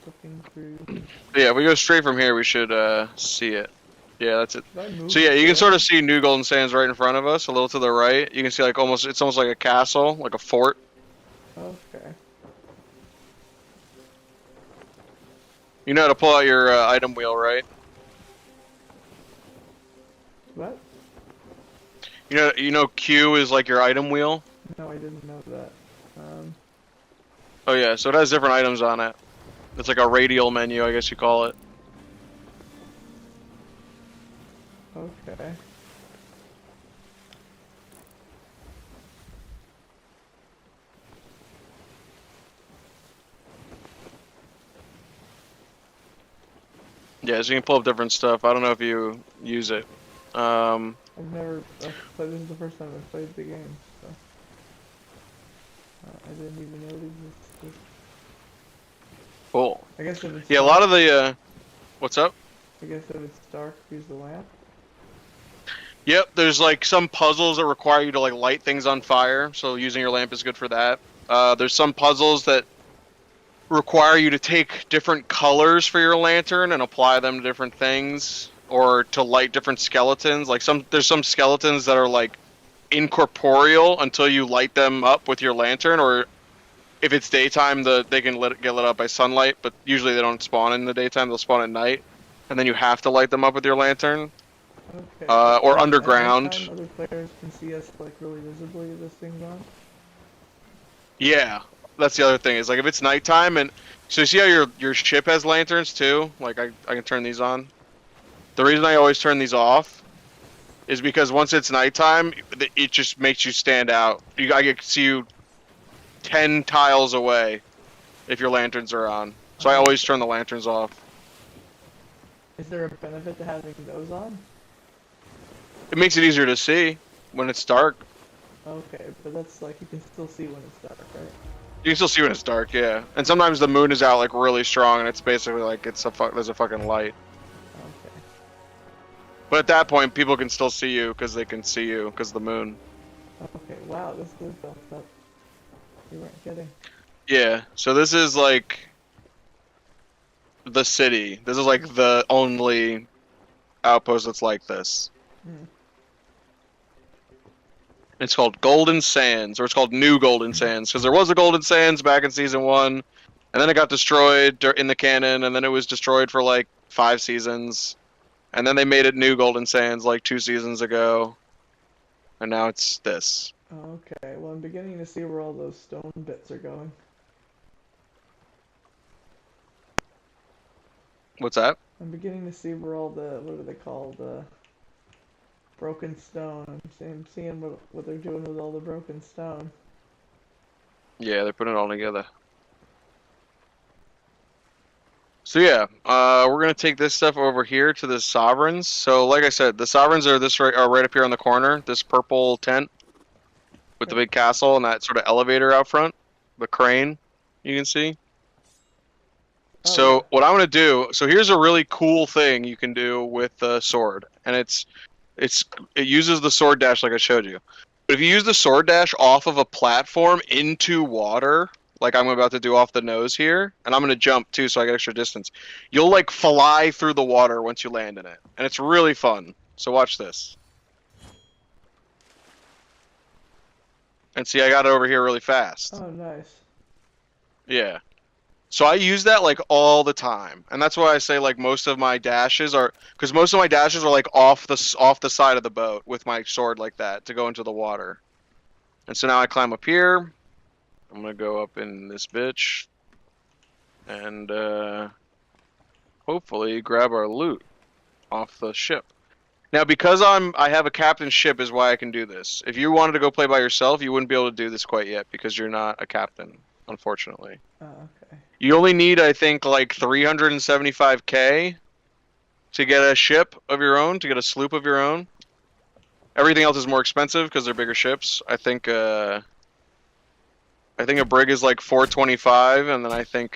flipping through. But yeah, if we go straight from here, we should see it. Yeah, that's it. Should I move So yeah, the you can sail? sort of see New Golden Sands right in front of us, a little to the right. You can see like it's almost like a castle, like a fort. Okay. You know how to pull out your item wheel, right? What? You know Q is like your item wheel. No, I didn't know that. Oh yeah, so it has different items on it. It's like a radial menu, I guess you call it. Okay. Yeah, so you can pull up different stuff. I don't know if you use it. I've never played. This is the first time I've played the game, so I didn't even know it existed. Cool. I guess if it's Yeah, a dark, lot of the what's up? I guess if it's dark, use the lamp. Yep, there's like some puzzles that require you to like light things on fire, so using your lamp is good for that. There's some puzzles that require you to take different colors for your lantern and apply them to different things, or to light different skeletons. Like there's some skeletons that are like incorporeal until you light them up with your lantern, or if it's daytime, they can get lit up by sunlight, but usually they don't spawn in the daytime, they'll spawn at night, and then you have to light them up with your lantern. Okay. Or At underground. nighttime, other players can see us like really visibly if this thing's on. Yeah, that's the other thing, is like if it's nighttime, and so you see how your ship has lanterns too? Like I can turn these on. The reason I always turn these off is because once it's nighttime, it just makes you stand out. I can see you 10 tiles away if your lanterns are on. So I always turn the lanterns off. Is there a benefit to having those on? It makes it easier to see when it's dark. Okay, but that's like you can still see when it's dark, right? You can still see when it's dark, yeah. And sometimes the moon is out like really strong, and it's basically like there's a fucking light. Okay. But at that point, people can still see you because they can see you because of the moon. Okay. Wow, this is built up. You weren't kidding. Yeah. So this is like the city. This is like the only outpost that's like this. Hmm. It's called Golden Sands, or it's called New Golden Sands, because there was a Golden Sands back in season 1, and then it got destroyed in the canon, and then it was destroyed for like 5 seasons, and then they made it New Golden Sands like 2 seasons ago, and now it's this. Okay. Well, I'm beginning to see where all those stone bits are going. What's that? I'm beginning to see where all the what are they called? Broken stone. I'm seeing what they're doing with all the broken stone. Yeah, they're putting it all together. So yeah, we're gonna take this stuff over here to the Sovereigns. So like I said, the Sovereigns are right up here on the corner. This purple tent with the big castle and that sort of elevator out front, the crane you can see. Oh, So yeah. what I'm gonna do, so here's a really cool thing you can do with the sword, and it uses the sword dash like I showed you. But if you use the sword dash off of a platform into water, like I'm about to do off the nose here, and I'm gonna jump too, so I get extra distance. You'll like fly through the water once you land in it, and it's really fun. So watch this. And see, I got it over here really fast. Oh, nice. Yeah. So I use that like all the time, and that's why I say like most of my dashes are because most of my dashes are like off the side of the boat with my sword like that to go into the water. And so now I climb up here. I'm gonna go up in this bitch, and hopefully grab our loot off the ship. Now because I have a captain ship is why I can do this. If you wanted to go play by yourself, you wouldn't be able to do this quite yet because you're not a captain, unfortunately. Oh, okay. You only need, I think, like 375k to get a ship of your own, to get a sloop of your own. Everything else is more expensive because they're bigger ships. I think a brig is like 425, and then I think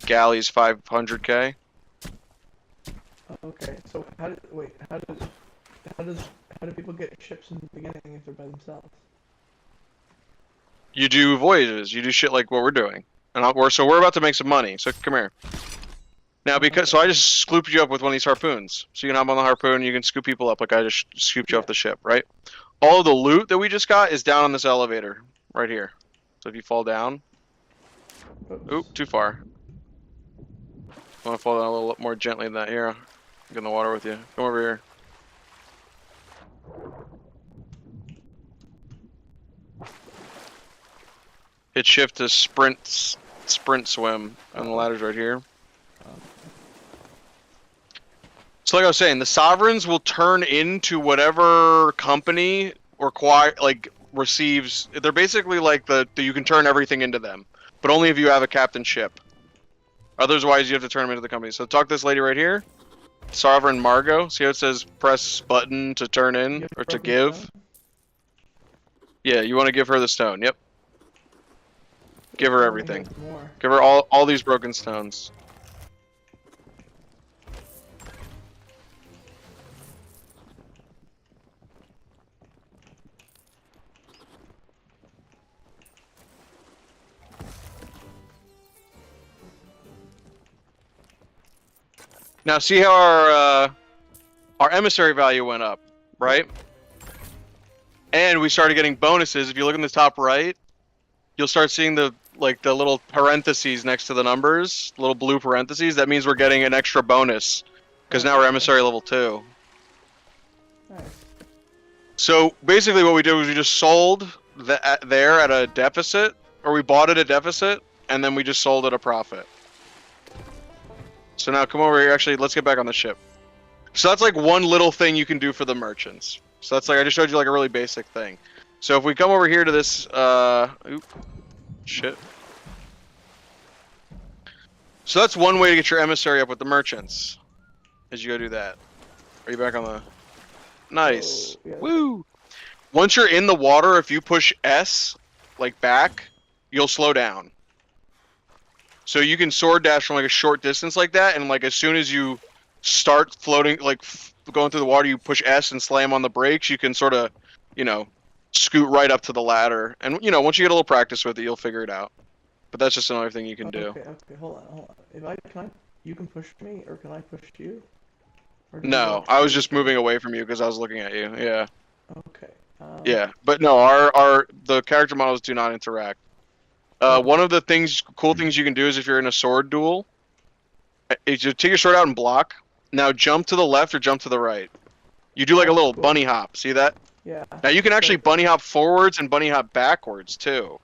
galley's 500k. Okay. So how do people get ships in the beginning if they're by themselves? You do voyages. You do shit like what we're doing, and we're about to make some money. So come here. Now, so I just scooped you up with one of these harpoons. So you can hop on the harpoon, you can scoop people up like I just scooped you off the ship, right? All of the loot that we just got is down on this elevator, right here. So if you fall down... Oops. Oop, too far. I want to fall down a little more gently than that. Here, get in the water with you. Come over here. Hit shift to sprint swim, and the ladder's right here. So like I was saying, the sovereigns will turn into whatever company receives. They're basically like you can turn everything into them, but only if you have a captain ship. Otherwise, you have to turn them into the company. So talk to this lady right here, Sovereign Margot. See how it says press button to turn in or to give? Stone? Yeah, you want to give her the stone. Yep. Give her everything. More. Give her all these broken stones. Now see how our emissary value went up, right? And we started getting bonuses. If you look in the top right, you'll start seeing the little parentheses next to the numbers, little blue parentheses. That means we're getting an extra bonus because now we're emissary level 2. Nice. So basically, what we did was we just sold there at a deficit, or we bought at a deficit, and then we just sold at a profit. So now come over here. Actually, let's get back on the ship. So that's like one little thing you can do for the merchants. So that's like I just showed you like a really basic thing. So if we come over here to this, shit. So that's one way to get your emissary up with the merchants. Is you go do that. Are you back on the? Nice. Oh, yeah. Woo. Once you're in the water, if you push S, like back, you'll slow down. So you can sword dash from like a short distance like that, and like as soon as you start floating, like going through the water, you push S and slam on the brakes. You can sort of, scoot right up to the ladder, and once you get a little practice with it, you'll figure it out. But that's just another thing you can do. Okay, hold on. You can push me, or can I push you? No, I was just moving away from you because I was looking at you. Yeah. Okay. Yeah, but no, the character models do not interact. One of the cool things you can do is if you're in a sword duel, is you take your sword out and block. Now jump to the left or jump to the right. You do like a little bunny hop. See that? Yeah. Now you can actually bunny hop forwards and bunny hop backwards too.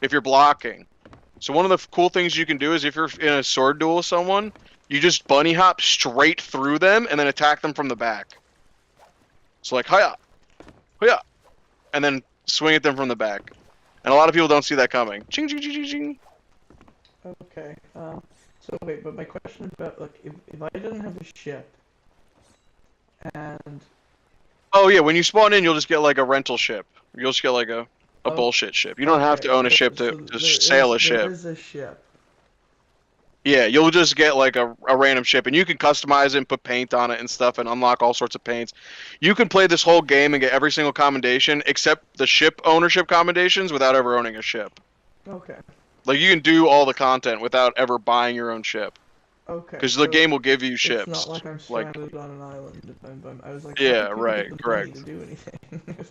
If you're blocking. So one of the cool things you can do is if you're in a sword duel with someone, you just bunny hop straight through them and then attack them from the back. So like, hiya, hiya, and then swing at them from the back. And a lot of people don't see that coming. Ching, ching, ching, ching, ching. Okay. So wait, but my question about if I didn't have a ship, and Oh yeah, when you spawn in, you'll just get like a rental ship. You'll just get like a bullshit ship. You don't have to own a ship to sail a ship. There is a ship. Yeah, you'll just get like a random ship, and you can customize it and put paint on it and stuff and unlock all sorts of paints. You can play this whole game and get every single commendation except the ship ownership commendations without ever owning a ship. Okay. Like you can do all the content without ever buying your own ship. Okay. Because the game will give you ships. It's not like I'm stranded on an island. I was like, yeah, how do people right, get the correct. money to do anything?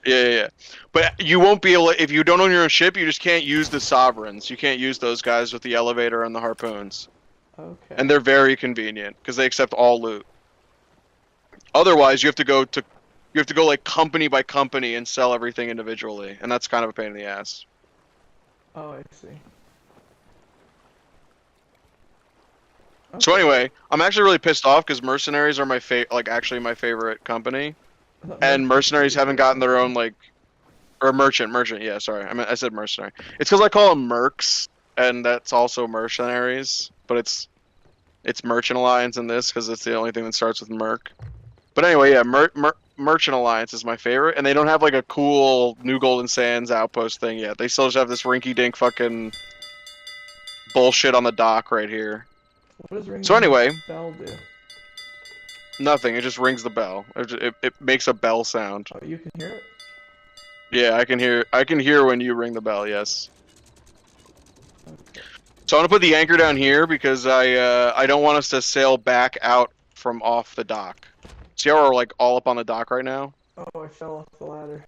Yeah. But you won't be able. If you don't own your own ship, you just can't use the sovereigns. You can't use those guys with the elevator and the harpoons. Okay. And they're very convenient because they accept all loot. Otherwise, you have to go like company by company and sell everything individually, and that's kind of a pain in the ass. Oh, I see. So Okay. anyway, I'm actually really pissed off because mercenaries are my actually my favorite company, and mercenaries haven't gotten their own or merchant. Yeah, sorry, I said mercenary. It's because I call them mercs, and that's also mercenaries, but it's merchant alliance in this because it's the only thing that starts with merc. But anyway, yeah, merchant alliance is my favorite, and they don't have like a cool New Golden Sands outpost thing yet. They still just have this rinky-dink fucking bullshit on the dock right here. What does ringing So anyway, bell do? nothing. It just rings the bell. It makes a bell sound. Oh, you can hear it? Yeah, I can hear. I can hear when you ring the bell. Yes. Okay. So I'm gonna put the anchor down here because I don't want us to sail back out from off the dock. See how we're like all up on the dock right now? Oh, I fell off the ladder.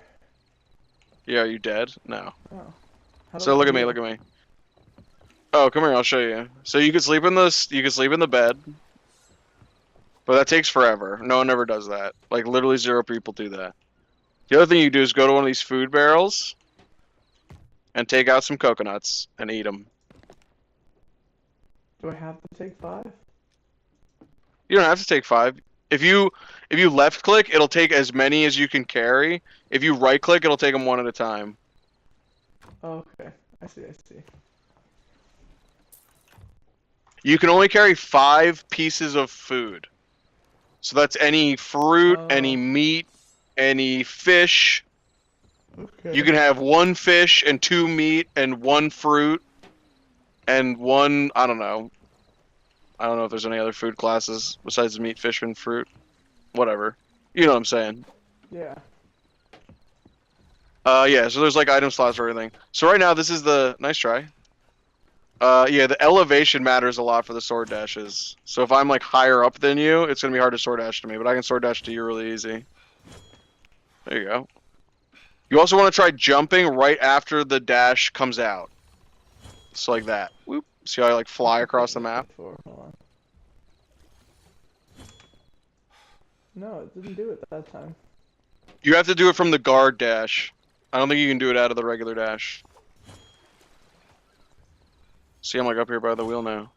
Yeah, are you dead? No. Oh. How do So I look at me. heal? Look at me. Oh, come here. I'll show you. So you can sleep in this. You can sleep in the bed, but that takes forever. No one ever does that. Like literally 0 people do that. The other thing you do is go to one of these food barrels and take out some coconuts and eat them. Do I have to take 5? You don't have to take 5. If you left click, it'll take as many as you can carry. If you right click, it'll take them one at a time. Oh, okay. I see, I see. You can only carry 5 pieces of food. So that's any fruit, any Oh. meat, any fish. Okay. You can have 1 fish and 2 meat and 1 fruit and 1, I don't know. I don't know if there's any other food classes besides meat, fish, and fruit. Whatever. You know what I'm saying. Yeah. Yeah, so there's like item slots for everything. So right now this is the nice try. Yeah, the elevation matters a lot for the sword dashes. So if I'm like higher up than you, it's gonna be hard to sword dash to me, but I can sword dash to you really easy. There you go. You also want to try jumping right after the dash comes out. So like that. Whoop. See how I like fly across the map? Hold on. No, it didn't do it that time. You have to do it from the guard dash. I don't think you can do it out of the regular dash. See, I'm like up here by the wheel now.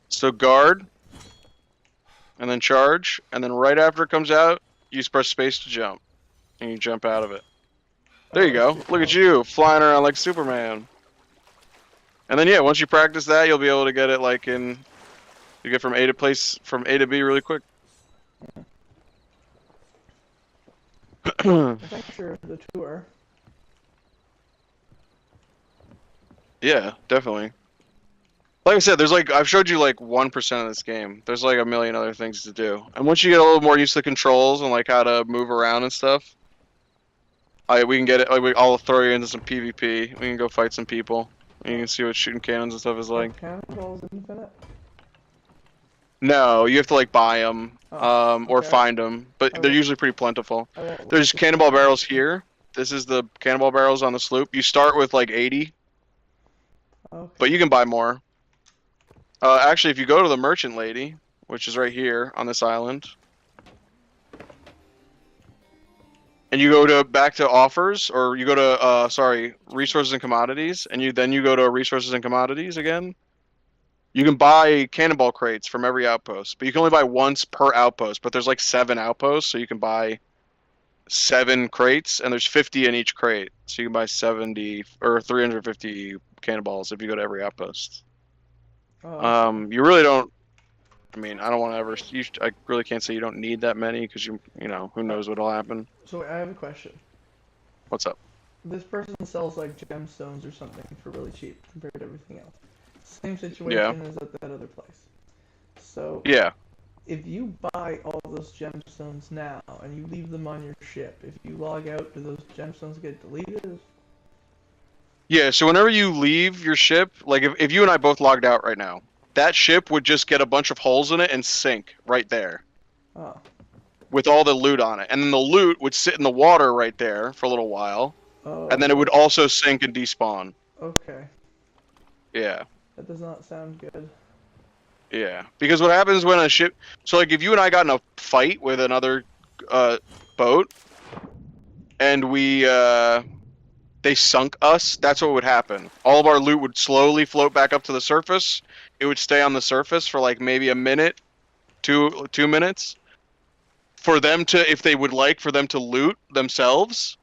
So guard, and then charge, and then right after it comes out, you just press space to jump, and you jump out of it. There you go. Look at you, flying around like Superman. And then yeah, once you practice that, you'll be able to get it like you get from A to B really quick. Thanks for the tour. Yeah, definitely. Like I said, there's like I've showed you like 1% of this game. There's like a million other things to do. And once you get a little more used to the controls and like how to move around and stuff, we can get it. Like I'll throw you into some PvP. We can go fight some people. And you can see what shooting cannons and stuff is like. Cannonballs infinite? No, you have to like buy them or okay. find them, but they're usually pretty plentiful. There's cannonball barrels here. This is the cannonball barrels on the sloop. You start with like 80, but you can buy more. Actually, if you go to the merchant lady, which is right here on this island, and you go back to offers, or you go to resources and commodities, and then you go to resources and commodities again. You can buy cannonball crates from every outpost, but you can only buy once per outpost. But there's like 7 outposts, so you can buy 7 crates, and there's 50 in each crate, so you can buy 70 or 350 cannonballs if you go to every outpost. You really don't. I mean, I don't want to ever. I really can't say you don't need that many because you know, who knows what'll happen. So I have a question. What's up? This person sells like gemstones or something for really cheap compared to everything else. Same situation as at that other place. So yeah, if you buy all those gemstones now and you leave them on your ship, if you log out, do those gemstones get deleted? Yeah, so whenever you leave your ship, like if you and I both logged out right now, that ship would just get a bunch of holes in it and sink right there. Oh. with all the loot on it, and then the loot would sit in the water right there for a little while, Oh, and then it would also sink and despawn. okay. Yeah. That does not sound good. Yeah, because what happens when a ship... So, like, if you and I got in a fight with another boat, and they sunk us, that's what would happen. All of our loot would slowly float back up to the surface. It would stay on the surface for, like, maybe a minute, two minutes, for them to, if they would like, for them to loot themselves,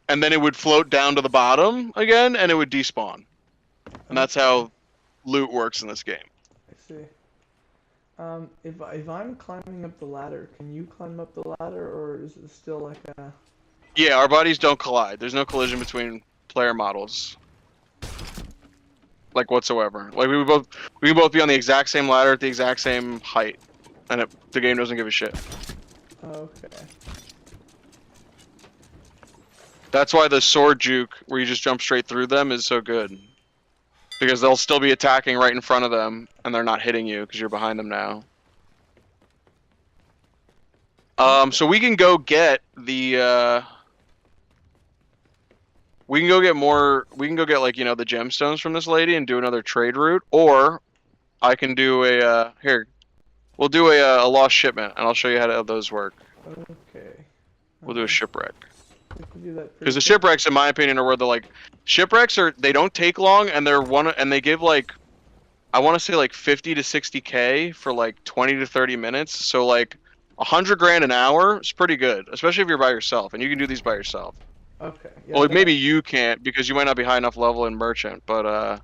and then it would float down to the bottom again, and it would despawn. And that's how loot works in this game. I see. If I'm climbing up the ladder, can you climb up the ladder, or is it still like a... Yeah, our bodies don't collide. There's no collision between player models, like, whatsoever. Like, we can both be on the exact same ladder at the exact same height, and the game doesn't give a shit. Okay. That's why the sword juke, where you just jump straight through them, is so good. Because they'll still be attacking right in front of them, and they're not hitting you because you're behind them now. So we can go get the, we can go get more, we can go get, like, you know, the gemstones from this lady and do another trade route, or I can do here, we'll do a lost shipment, and I'll show you how those work. Okay. We'll do a shipwreck. We can do that pretty Because the quick. shipwrecks, in my opinion, are where the, like, shipwrecks they don't take long, and they give, like, I want to say, like, 50 to 60K for, like, 20 to 30 minutes. So, like, 100 grand an hour is pretty good, especially if you're by yourself, and you can do these by yourself. Okay. Yeah, Well, maybe you can't because you might not be high enough level in merchant, but okay,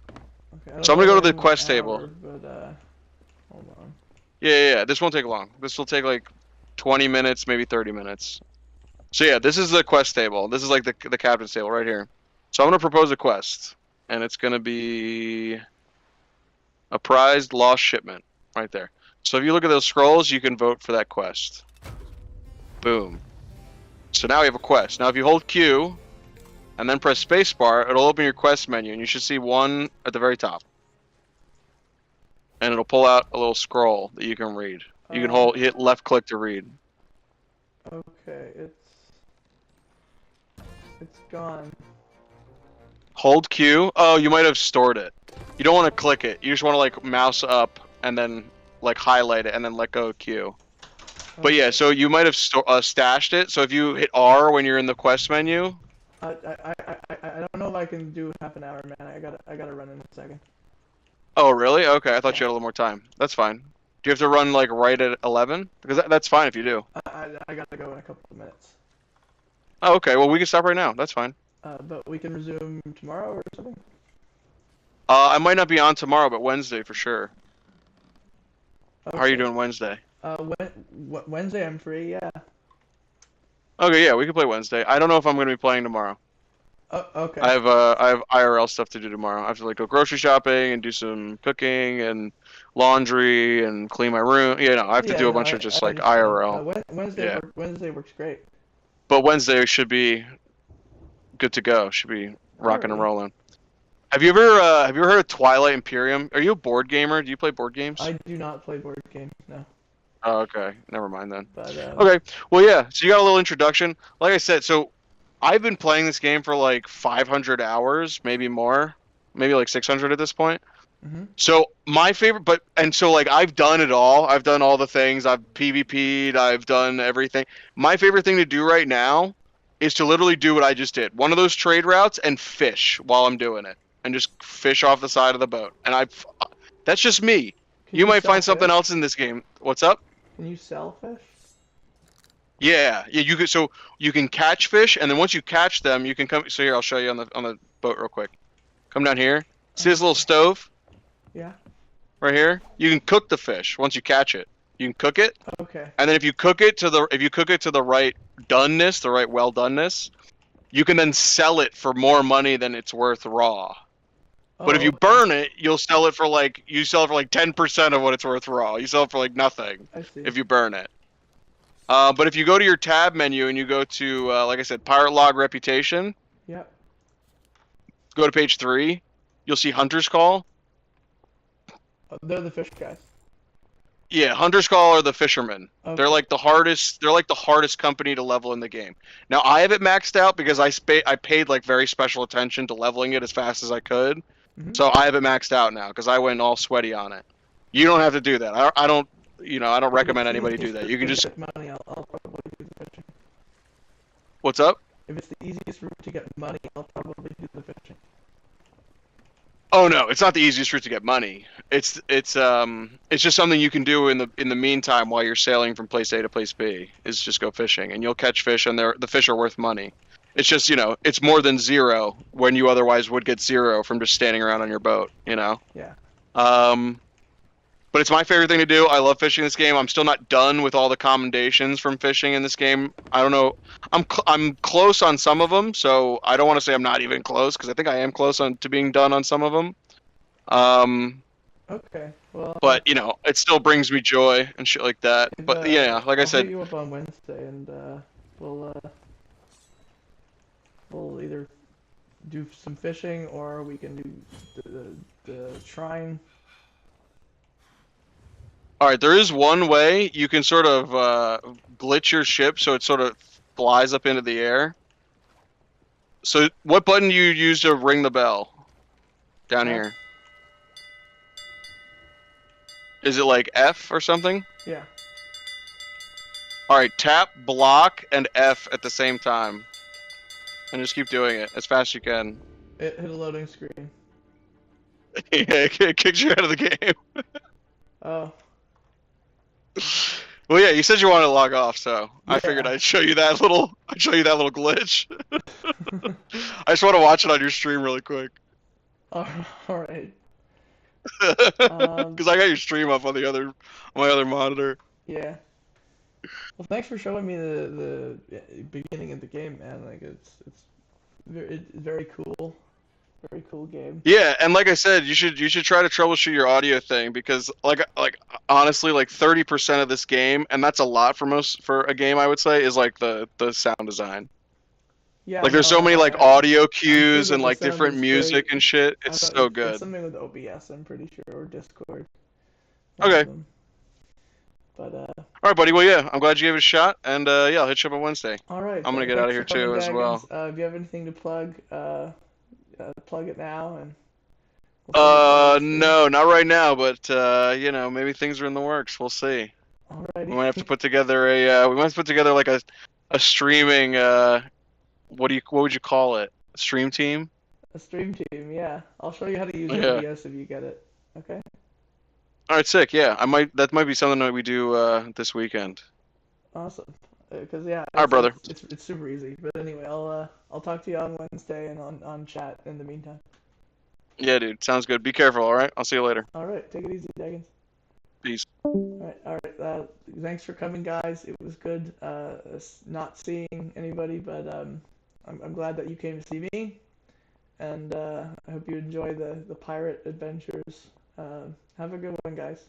I don't so I'm gonna know go to the in an quest hour, table. But hold on. Yeah. This won't take long. This will take like 20 minutes, maybe 30 minutes. So yeah, this is the quest table. This is like the captain's table right here. So I'm gonna propose a quest, and it's gonna be a prized lost shipment right there. So if you look at those scrolls, you can vote for that quest. Boom. So now we have a quest. Now if you hold Q and then press spacebar, it'll open your quest menu, and you should see one at the very top. And it'll pull out a little scroll that you can read. You can hit left click to read. Okay, it's gone. Hold Q. Oh, you might have stored it. You don't want to click it. You just want to, like, mouse up and then, like, highlight it and then let go of Q. But yeah, so you might have stashed it. So if you hit R when you're in the quest menu. I don't know if I can do half an hour, man. I gotta run in a second. Oh, really? Okay, I thought you had a little more time. That's fine. Do you have to run, like, right at 11? Because that's fine if you do. I gotta go in a couple of minutes. Oh, okay. Well, we can stop right now. That's fine. But we can resume tomorrow or something? I might not be on tomorrow, but Wednesday for sure. Okay. How are you doing Wednesday? Wednesday I'm free, yeah. Okay, yeah, we can play Wednesday. I don't know if I'm going to be playing tomorrow. Oh, okay. I have IRL stuff to do tomorrow. I have to, like, go grocery shopping and do some cooking and laundry and clean my room. You know, I have to do a bunch of just, like, IRL. Wednesday works great. But Wednesday should be good to go. Should be rocking and rolling. Have you ever heard of Twilight Imperium? Are you a board gamer? Do you play board games? I do not play board games, no. Oh, okay. Never mind then. But, okay. Well, yeah. So you got a little introduction. Like I said, so I've been playing this game for like 500 hours, maybe more, maybe like 600 at this point. Mm-hmm. So my favorite, so like I've done it all. I've done all the things. I've PvP'd. I've done everything. My favorite thing to do right now is to literally do what I just did. One of those trade routes and fish while I'm doing it, and just fish off the side of the boat. And that's just me. You might find something else in this game. What's up? Can you sell fish? Yeah, you could. So you can catch fish, and then once you catch them, you can come. So here, I'll show you on the boat real quick. Come down here. See this little stove? Yeah. Right here. You can cook the fish once you catch it. You can cook it. Okay. And then if you cook it to the right doneness, the right well doneness, you can then sell it for more money than it's worth raw. But if you burn it, you'll sell it for like 10% of what it's worth raw. You sell it for like nothing if you burn it. But if you go to your tab menu and you go to, like I said, Pirate Log Reputation. Yep. Go to page 3. You'll see Hunter's Call. They're the fish guys. Yeah, Hunter Skull are the fishermen. Okay. They're like the hardest. They're like the hardest company to level in the game. Now I have it maxed out because I paid like very special attention to leveling it as fast as I could. Mhm. So I have it maxed out now because I went all sweaty on it. You don't have to do that. I don't. I don't If recommend it's the anybody do easiest that. route You can to just. get money, I'll probably do the fishing. What's up? If it's the easiest route to get money, I'll probably do the fishing. Oh no, it's not the easiest route to get money. It's just something you can do in the meantime while you're sailing from place A to place B. Is just go fishing and you'll catch fish and the fish are worth money. It's just it's more than zero when you otherwise would get zero from just standing around on your boat. Yeah. Um, but it's my favorite thing to do. I love fishing this game. I'm still not done with all the commendations from fishing in this game. I don't know. I'm close on some of them, so I don't want to say I'm not even close because I think I am close to being done on some of them. Okay. Well, But it still brings me joy and shit like that. if, But yeah, like I I'll hit said, you up on Wednesday, and we'll we'll either do some fishing or we can do the shrine. all right, there is one way you can sort of glitch your ship so it sort of flies up into the air. So what button do you use to ring the bell? Down F? here. Is it like F or something? Yeah. All right, tap block and F at the same time. And just keep doing it as fast as you can. It hit a loading screen. Yeah, it kicks you out of the game. Oh. Well, yeah, you said you wanted to log off, so I figured Yeah. I'd show you that little glitch. I just want to watch it on your stream really quick. All right. Because I got your stream up on my other monitor. Yeah. Well, thanks for showing me the beginning of the game, man. Like it's very cool. Very cool game. Yeah, and like I said, you should try to troubleshoot your audio thing because like honestly, like 30% of this game, and that's a lot for a game I would say, is like the sound design. Yeah, Like there's so no, many like audio I'm sure cues that and the like sound different is music great. and shit. I It's don't, so it's good. something with OBS, I'm pretty sure, or Discord. One Okay. of them. But All right, buddy. Well, yeah, I'm glad you gave it a shot, and yeah, I'll hit you up on Wednesday. all right. I'm gonna get out Thanks of for here coming, too as well. Daggins. If you have anything to plug, plug it now, and we'll see you guys soon. No, not right now, but maybe things are in the works. We'll see. We might have to Alrighty. put together like a streaming what would you call it? A stream team? A stream team, yeah. I'll show you how to use Yeah. OBS if you get it. Okay. All right, sick. Yeah, that might be something that we do this weekend. Awesome. Because yeah, All right, brother. it's super easy. But anyway, I'll talk to you on Wednesday and on chat in the meantime. Yeah, dude. Sounds good. Be careful, all right? I'll see you later. All right. Take it easy, Daggins. Peace. All right. Thanks for coming, guys. It was good not seeing anybody, but I'm glad that you came to see me, and I hope you enjoy the pirate adventures. Have a good one, guys.